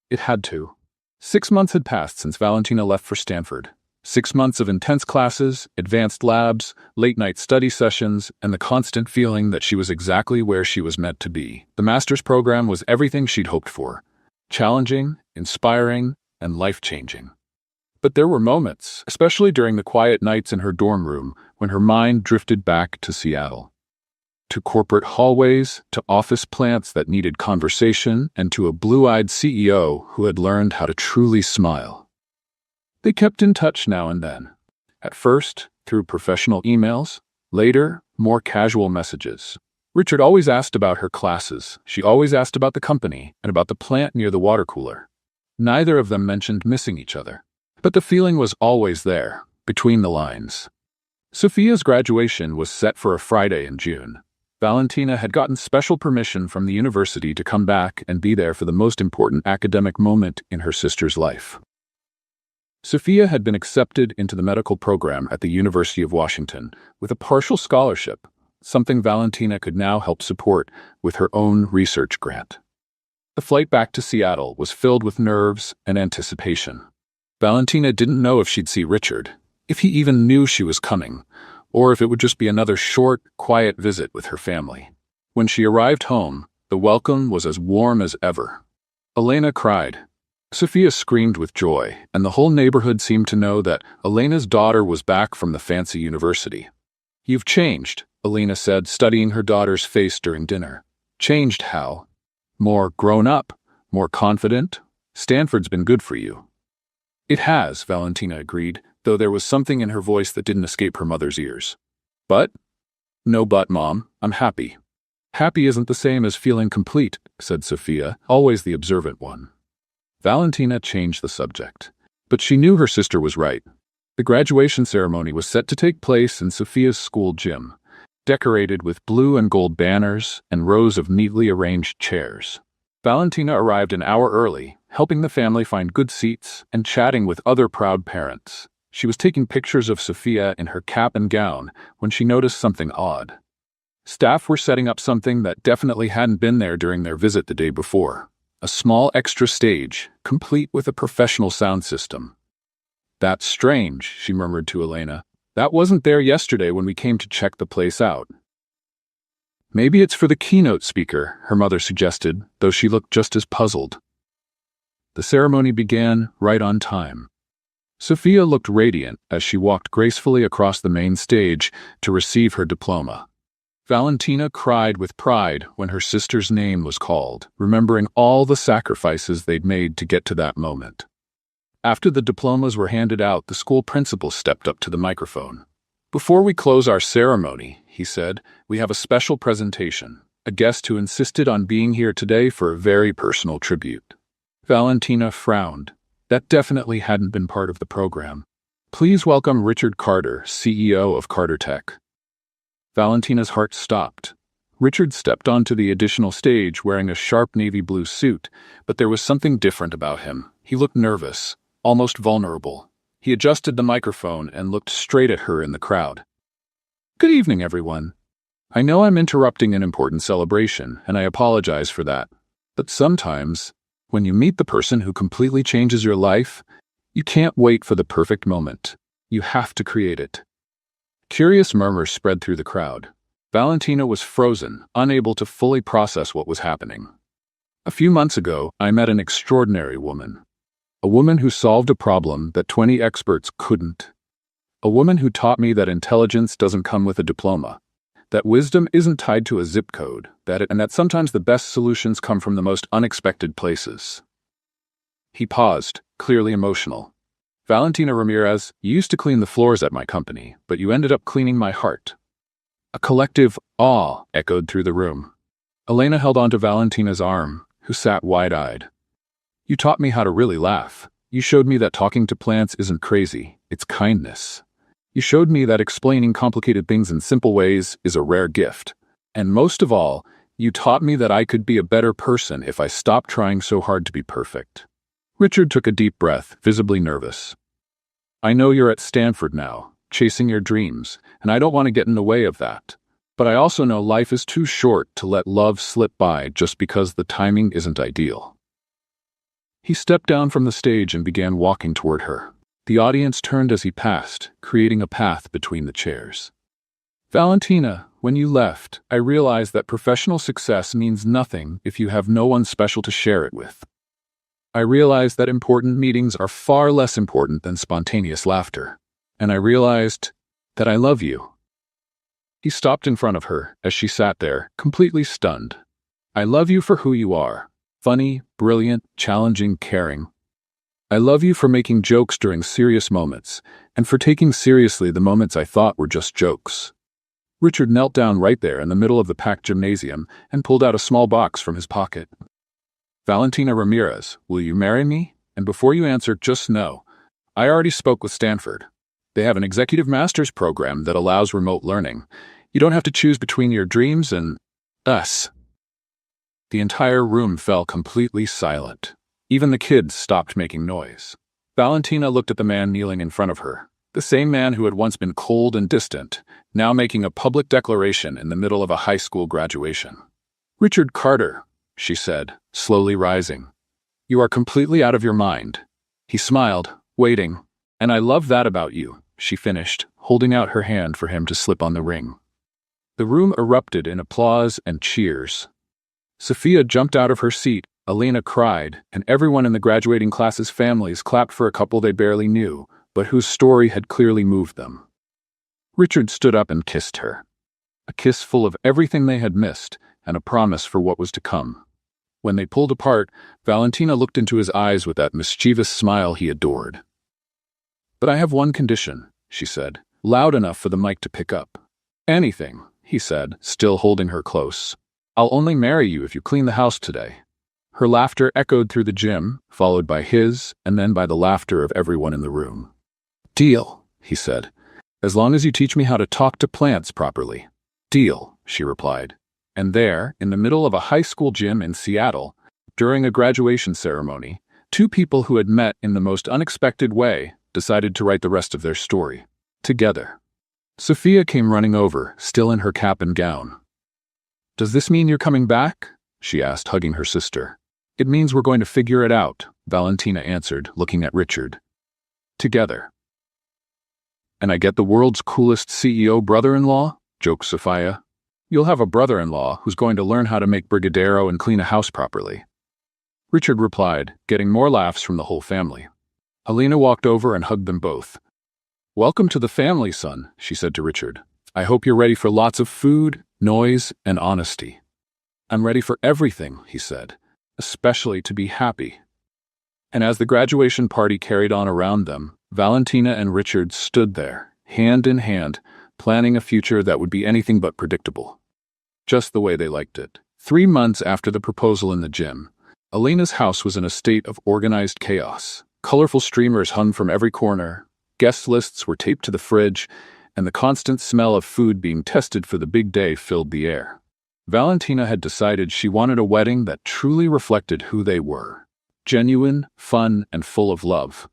It had to. 6 months had passed since Valentina left for Stanford. 6 months of intense classes, advanced labs, late-night study sessions, and the constant feeling that she was exactly where she was meant to be. The master's program was everything she'd hoped for. Challenging, inspiring, and life-changing. But there were moments, especially during the quiet nights in her dorm room, when her mind drifted back to Seattle. To corporate hallways, to office plants that needed conversation, and to a blue-eyed CEO who had learned how to truly smile. They kept in touch now and then. At first, through professional emails, later, more casual messages. Richard always asked about her classes, she always asked about the company, and about the plant near the water cooler. Neither of them mentioned missing each other. But the feeling was always there, between the lines. Sophia's graduation was set for a Friday in June. Valentina had gotten special permission from the university to come back and be there for the most important academic moment in her sister's life. Sophia had been accepted into the medical program at the University of Washington with a partial scholarship, something Valentina could now help support with her own research grant. The flight back to Seattle was filled with nerves and anticipation. Valentina didn't know if she'd see Richard, if he even knew she was coming, or if it would just be another short, quiet visit with her family. When she arrived home, the welcome was as warm as ever. Elena cried. Sophia screamed with joy, and the whole neighborhood seemed to know that Elena's daughter was back from the fancy university. "You've changed," Elena said, studying her daughter's face during dinner. "Changed how?" "More grown up, more confident. Stanford's been good for you." "It has," Valentina agreed, though there was something in her voice that didn't escape her mother's ears. "But?" "No but, Mom. I'm happy." "Happy isn't the same as feeling complete," said Sophia, always the observant one. Valentina changed the subject. But she knew her sister was right. The graduation ceremony was set to take place in Sophia's school gym, decorated with blue and gold banners and rows of neatly arranged chairs. Valentina arrived an hour early, helping the family find good seats and chatting with other proud parents. She was taking pictures of Sophia in her cap and gown when she noticed something odd. Staff were setting up something that definitely hadn't been there during their visit the day before. A small extra stage, complete with a professional sound system. "That's strange," she murmured to Elena. "That wasn't there yesterday when we came to check the place out." "Maybe it's for the keynote speaker," her mother suggested, though she looked just as puzzled. The ceremony began right on time. Sophia looked radiant as she walked gracefully across the main stage to receive her diploma. Valentina cried with pride when her sister's name was called, remembering all the sacrifices they'd made to get to that moment. After the diplomas were handed out, the school principal stepped up to the microphone. "Before we close our ceremony," he said, "we have a special presentation, a guest who insisted on being here today for a very personal tribute." Valentina frowned. That definitely hadn't been part of the program. Please welcome Richard Carter, CEO of Carter Tech. Valentina's heart stopped. Richard stepped onto the additional stage wearing a sharp navy blue suit, but there was something different about him. He looked nervous, almost vulnerable. He adjusted the microphone and looked straight at her in the crowd. Good evening, everyone. I know I'm interrupting an important celebration, and I apologize for that. But sometimes, when you meet the person who completely changes your life, you can't wait for the perfect moment. You have to create it. Curious murmurs spread through the crowd. Valentina was frozen, unable to fully process what was happening. A few months ago, I met an extraordinary woman. A woman who solved a problem that 20 experts couldn't. A woman who taught me that intelligence doesn't come with a diploma, that wisdom isn't tied to a zip code, and that sometimes the best solutions come from the most unexpected places. He paused, clearly emotional. Valentina Ramirez, you used to clean the floors at my company, but you ended up cleaning my heart. A collective awe echoed through the room. Elena held onto Valentina's arm, who sat wide-eyed. You taught me how to really laugh. You showed me that talking to plants isn't crazy, it's kindness. You showed me that explaining complicated things in simple ways is a rare gift. And most of all, you taught me that I could be a better person if I stopped trying so hard to be perfect. Richard took a deep breath, visibly nervous. I know you're at Stanford now, chasing your dreams, and I don't want to get in the way of that. But I also know life is too short to let love slip by just because the timing isn't ideal. He stepped down from the stage and began walking toward her. The audience turned as he passed, creating a path between the chairs. Valentina, when you left, I realized that professional success means nothing if you have no one special to share it with. I realized that important meetings are far less important than spontaneous laughter. And I realized that I love you. He stopped in front of her as she sat there, completely stunned. I love you for who you are. Funny, brilliant, challenging, caring. I love you for making jokes during serious moments, and for taking seriously the moments I thought were just jokes. Richard knelt down right there in the middle of the packed gymnasium and pulled out a small box from his pocket. Valentina Ramirez, will you marry me? And before you answer, just know, I already spoke with Stanford. They have an executive master's program that allows remote learning. You don't have to choose between your dreams and us. The entire room fell completely silent. Even the kids stopped making noise. Valentina looked at the man kneeling in front of her, the same man who had once been cold and distant, now making a public declaration in the middle of a high school graduation. Richard Carter, she said, slowly rising. You are completely out of your mind. He smiled, waiting. And I love that about you, she finished, holding out her hand for him to slip on the ring. The room erupted in applause and cheers. Sophia jumped out of her seat, Elena cried, and everyone in the graduating class's families clapped for a couple they barely knew, but whose story had clearly moved them. Richard stood up and kissed her. A kiss full of everything they had missed, and a promise for what was to come. When they pulled apart, Valentina looked into his eyes with that mischievous smile he adored. But I have one condition, she said, loud enough for the mic to pick up. Anything, he said, still holding her close. I'll only marry you if you clean the house today. Her laughter echoed through the gym, followed by his, and then by the laughter of everyone in the room. Deal, he said. As long as you teach me how to talk to plants properly. Deal, she replied. And there, in the middle of a high school gym in Seattle, during a graduation ceremony, two people who had met in the most unexpected way decided to write the rest of their story. Together. Sophia came running over, still in her cap and gown. Does this mean you're coming back? She asked, hugging her sister. It means we're going to figure it out, Valentina answered, looking at Richard. Together. And I get the world's coolest CEO brother-in-law? Joked Sophia. You'll have a brother-in-law who's going to learn how to make brigadeiro and clean a house properly. Richard replied, getting more laughs from the whole family. Helena walked over and hugged them both. Welcome to the family, son, she said to Richard. I hope you're ready for lots of food, noise, and honesty. I'm ready for everything, he said, especially to be happy. And as the graduation party carried on around them, Valentina and Richard stood there, hand in hand, planning a future that would be anything but predictable. Just the way they liked it. 3 months after the proposal in the gym, Elena's house was in a state of organized chaos. Colorful streamers hung from every corner, guest lists were taped to the fridge, and the constant smell of food being tested for the big day filled the air. Valentina had decided she wanted a wedding that truly reflected who they were: genuine, fun, and full of love.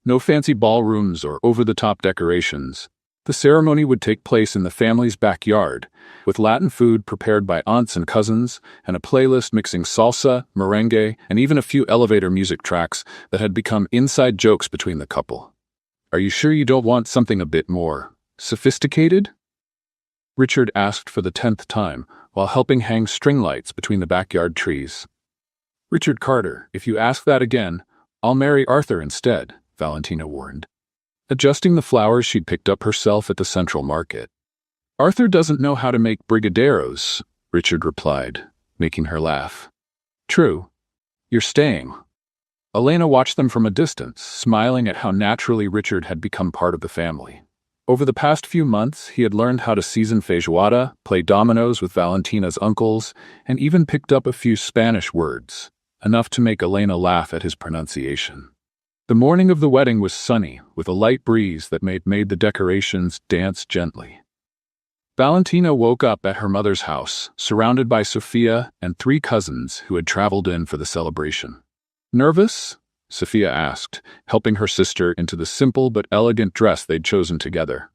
No fancy ballrooms or over-the-top decorations. The ceremony would take place in the family's backyard, with Latin food prepared by aunts and cousins, and a playlist mixing salsa, merengue, and even a few elevator music tracks that had become inside jokes between the couple. "Are you sure you don't want something a bit more sophisticated?" Richard asked for the 10th time, while helping hang string lights between the backyard trees. "Richard Carter, if you ask that again, I'll marry Arthur instead," Valentina warned, adjusting the flowers she'd picked up herself at the Central Market. "Arthur doesn't know how to make brigadeiros," Richard replied, making her laugh. "True. You're staying." Elena watched them from a distance, smiling at how naturally Richard had become part of the family. Over the past few months, he had learned how to season feijoada, play dominoes with Valentina's uncles, and even picked up a few Spanish words, enough to make Elena laugh at his pronunciation. The morning of the wedding was sunny, with a light breeze that made the decorations dance gently. Valentina woke up at her mother's house, surrounded by Sophia and 3 cousins who had traveled in for the celebration. "Nervous?" Sophia asked, helping her sister into the simple but elegant dress they'd chosen together.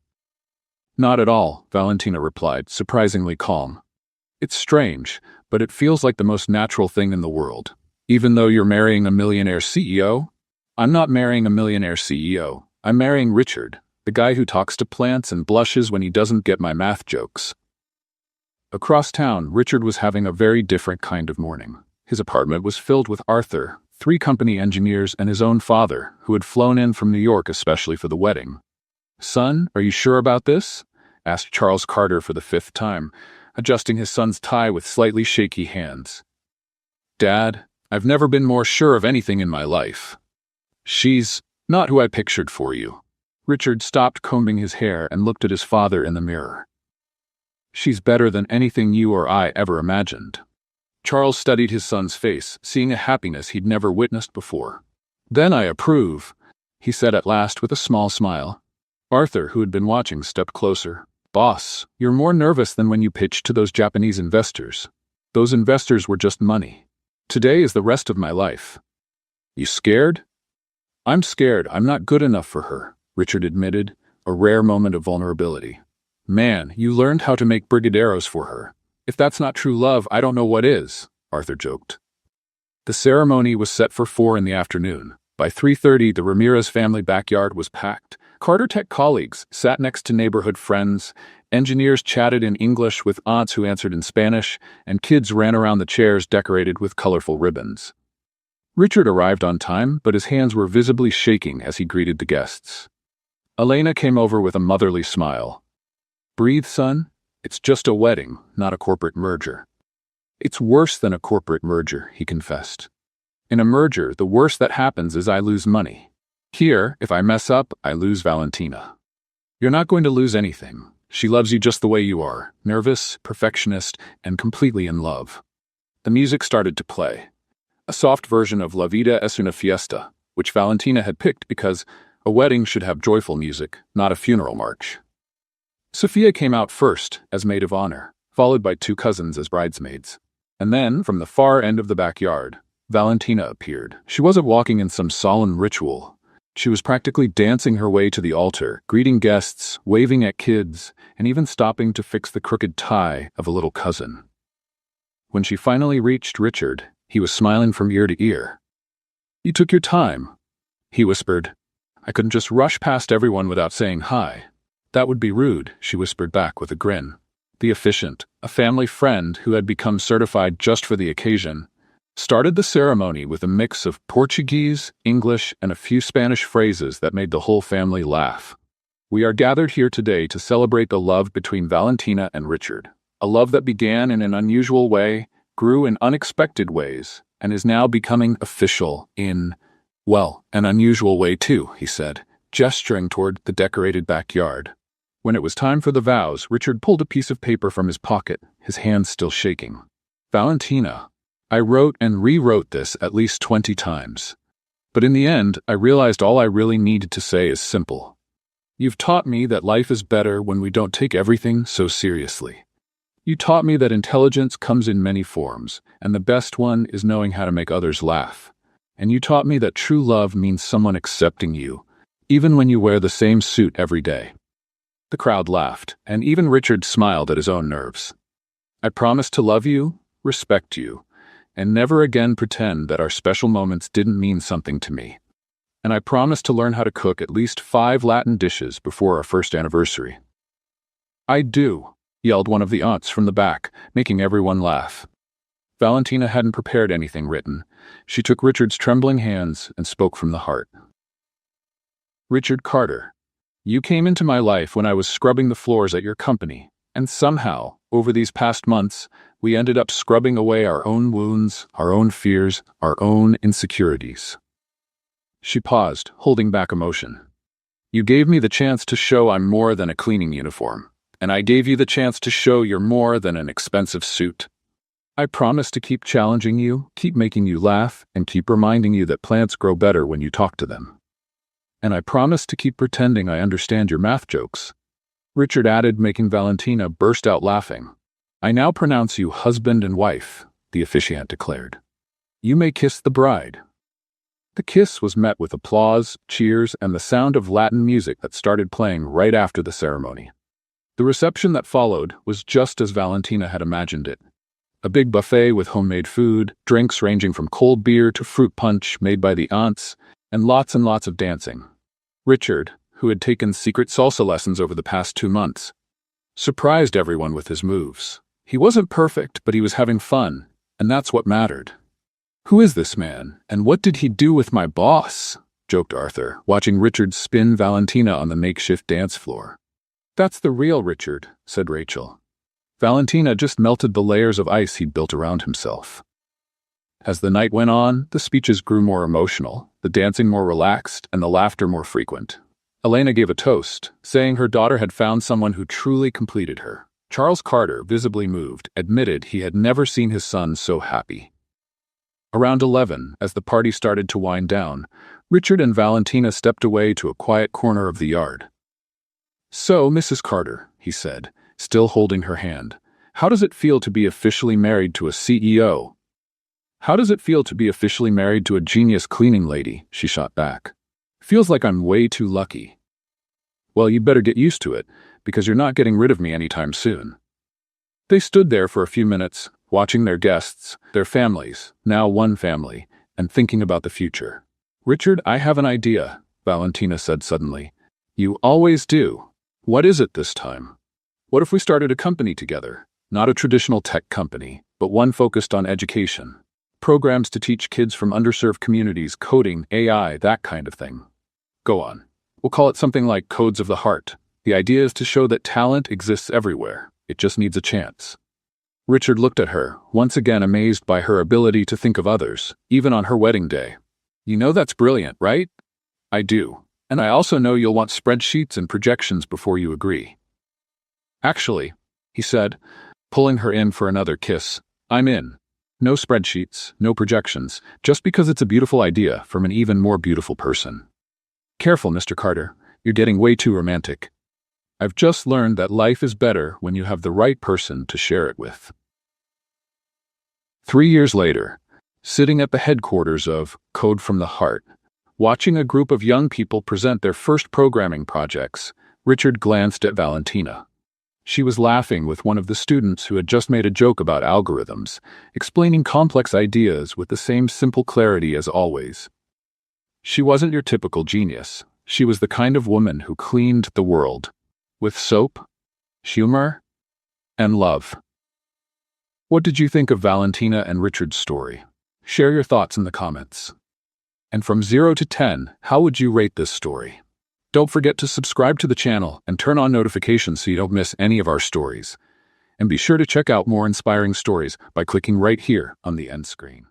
"Not at all," Valentina replied, surprisingly calm. "It's strange, but it feels like the most natural thing in the world. Even though you're marrying a millionaire CEO? I'm not marrying a millionaire CEO. I'm marrying Richard, the guy who talks to plants and blushes when he doesn't get my math jokes." Across town, Richard was having a very different kind of morning. His apartment was filled with Arthur, 3 company engineers, and his own father, who had flown in from New York especially for the wedding. "Son, are you sure about this?" asked Charles Carter for the 5th time, adjusting his son's tie with slightly shaky hands. "Dad, I've never been more sure of anything in my life. She's not who I pictured for you." Richard stopped combing his hair and looked at his father in the mirror. "She's better than anything you or I ever imagined." Charles studied his son's face, seeing a happiness he'd never witnessed before. "Then I approve," he said at last with a small smile. Arthur, who had been watching, stepped closer. "Boss, you're more nervous than when you pitched to those Japanese investors. Those investors were just money. Today is the rest of my life." "You scared?" "I'm scared I'm not good enough for her," Richard admitted, a rare moment of vulnerability. "Man, you learned how to make brigadeiros for her. If that's not true love, I don't know what is," Arthur joked. The ceremony was set for 4 in the afternoon. By 3:30, the Ramirez family backyard was packed. Carter Tech colleagues sat next to neighborhood friends, engineers chatted in English with aunts who answered in Spanish, and kids ran around the chairs decorated with colorful ribbons. Richard arrived on time, but his hands were visibly shaking as he greeted the guests. Elena came over with a motherly smile. "Breathe, son. It's just a wedding, not a corporate merger." "It's worse than a corporate merger," he confessed. "In a merger, the worst that happens is I lose money. Here, if I mess up, I lose Valentina." "You're not going to lose anything. She loves you just the way you are, nervous, perfectionist, and completely in love." The music started to play. A soft version of La Vida es una fiesta, which Valentina had picked because a wedding should have joyful music, not a funeral march. Sophia came out first as maid of honor, followed by 2 cousins as bridesmaids. And then, from the far end of the backyard, Valentina appeared. She wasn't walking in some solemn ritual. She was practically dancing her way to the altar, greeting guests, waving at kids, and even stopping to fix the crooked tie of a little cousin. When she finally reached Richard, he was smiling from ear to ear. "You took your time," he whispered. "I couldn't just rush past everyone without saying hi." "That would be rude," she whispered back with a grin. The efficient, a family friend who had become certified just for the occasion, started the ceremony with a mix of Portuguese, English, and a few Spanish phrases that made the whole family laugh. "We are gathered here today to celebrate the love between Valentina and Richard, a love that began in an unusual way, grew in unexpected ways, and is now becoming official in, well, an unusual way too," he said, gesturing toward the decorated backyard. When it was time for the vows, Richard pulled a piece of paper from his pocket, his hands still shaking. "Valentina, I wrote and rewrote this at least 20 times. But in the end, I realized all I really needed to say is simple. You've taught me that life is better when we don't take everything so seriously. You taught me that intelligence comes in many forms, and the best one is knowing how to make others laugh. And you taught me that true love means someone accepting you, even when you wear the same suit every day. The crowd laughed, and even Richard smiled at his own nerves. I promised to love you, respect you, and never again pretend that our special moments didn't mean something to me. And I promised to learn how to cook at least 5 Latin dishes before our first anniversary. I do, yelled one of the aunts from the back, making everyone laugh. Valentina hadn't prepared anything written. She took Richard's trembling hands and spoke from the heart. Richard Carter, you came into my life when I was scrubbing the floors at your company, and somehow, over these past months, we ended up scrubbing away our own wounds, our own fears, our own insecurities. She paused, holding back emotion. You gave me the chance to show I'm more than a cleaning uniform, and I gave you the chance to show you're more than an expensive suit. I promise to keep challenging you, keep making you laugh, and keep reminding you that plants grow better when you talk to them. And I promise to keep pretending I understand your math jokes. Richard added, making Valentina burst out laughing. I now pronounce you husband and wife, the officiant declared. You may kiss the bride. The kiss was met with applause, cheers, and the sound of Latin music that started playing right after the ceremony. The reception that followed was just as Valentina had imagined it. A big buffet with homemade food, drinks ranging from cold beer to fruit punch made by the aunts, and lots of dancing. Richard, who had taken secret salsa lessons over the past 2 months, surprised everyone with his moves. He wasn't perfect, but he was having fun, and that's what mattered. Who is this man, and what did he do with my boss? Joked Arthur, watching Richard spin Valentina on the makeshift dance floor. That's the real Richard, said Rachel. Valentina just melted the layers of ice he'd built around himself. As the night went on, the speeches grew more emotional, the dancing more relaxed, and the laughter more frequent. Elena gave a toast, saying her daughter had found someone who truly completed her. Charles Carter, visibly moved, admitted he had never seen his son so happy. Around 11, as the party started to wind down, Richard and Valentina stepped away to a quiet corner of the yard. So, Mrs. Carter, he said, still holding her hand, how does it feel to be officially married to a CEO? How does it feel to be officially married to a genius cleaning lady? She shot back. Feels like I'm way too lucky. Well, you better get used to it, because you're not getting rid of me anytime soon. They stood there for a few minutes, watching their guests, their families, now one family, and thinking about the future. Richard, I have an idea, Valentina said suddenly. You always do. What is it this time? What if we started a company together? Not a traditional tech company, but one focused on education. Programs to teach kids from underserved communities coding, AI, that kind of thing. Go on. We'll call it something like Codes of the Heart. The idea is to show that talent exists everywhere. It just needs a chance. Richard looked at her, once again amazed by her ability to think of others, even on her wedding day. You know that's brilliant, right? I do. And I also know you'll want spreadsheets and projections before you agree. Actually, he said, pulling her in for another kiss, I'm in. No spreadsheets, no projections, just because it's a beautiful idea from an even more beautiful person. Careful, Mr. Carter, you're getting way too romantic. I've just learned that life is better when you have the right person to share it with. 3 years later, sitting at the headquarters of Code from the Heart, watching a group of young people present their first programming projects, Richard glanced at Valentina. She was laughing with one of the students who had just made a joke about algorithms, explaining complex ideas with the same simple clarity as always. She wasn't your typical genius. She was the kind of woman who cleaned the world. With soap, humor, and love. What did you think of Valentina and Richard's story? Share your thoughts in the comments. And from 0 to 10, how would you rate this story? Don't forget to subscribe to the channel and turn on notifications so you don't miss any of our stories. And be sure to check out more inspiring stories by clicking right here on the end screen.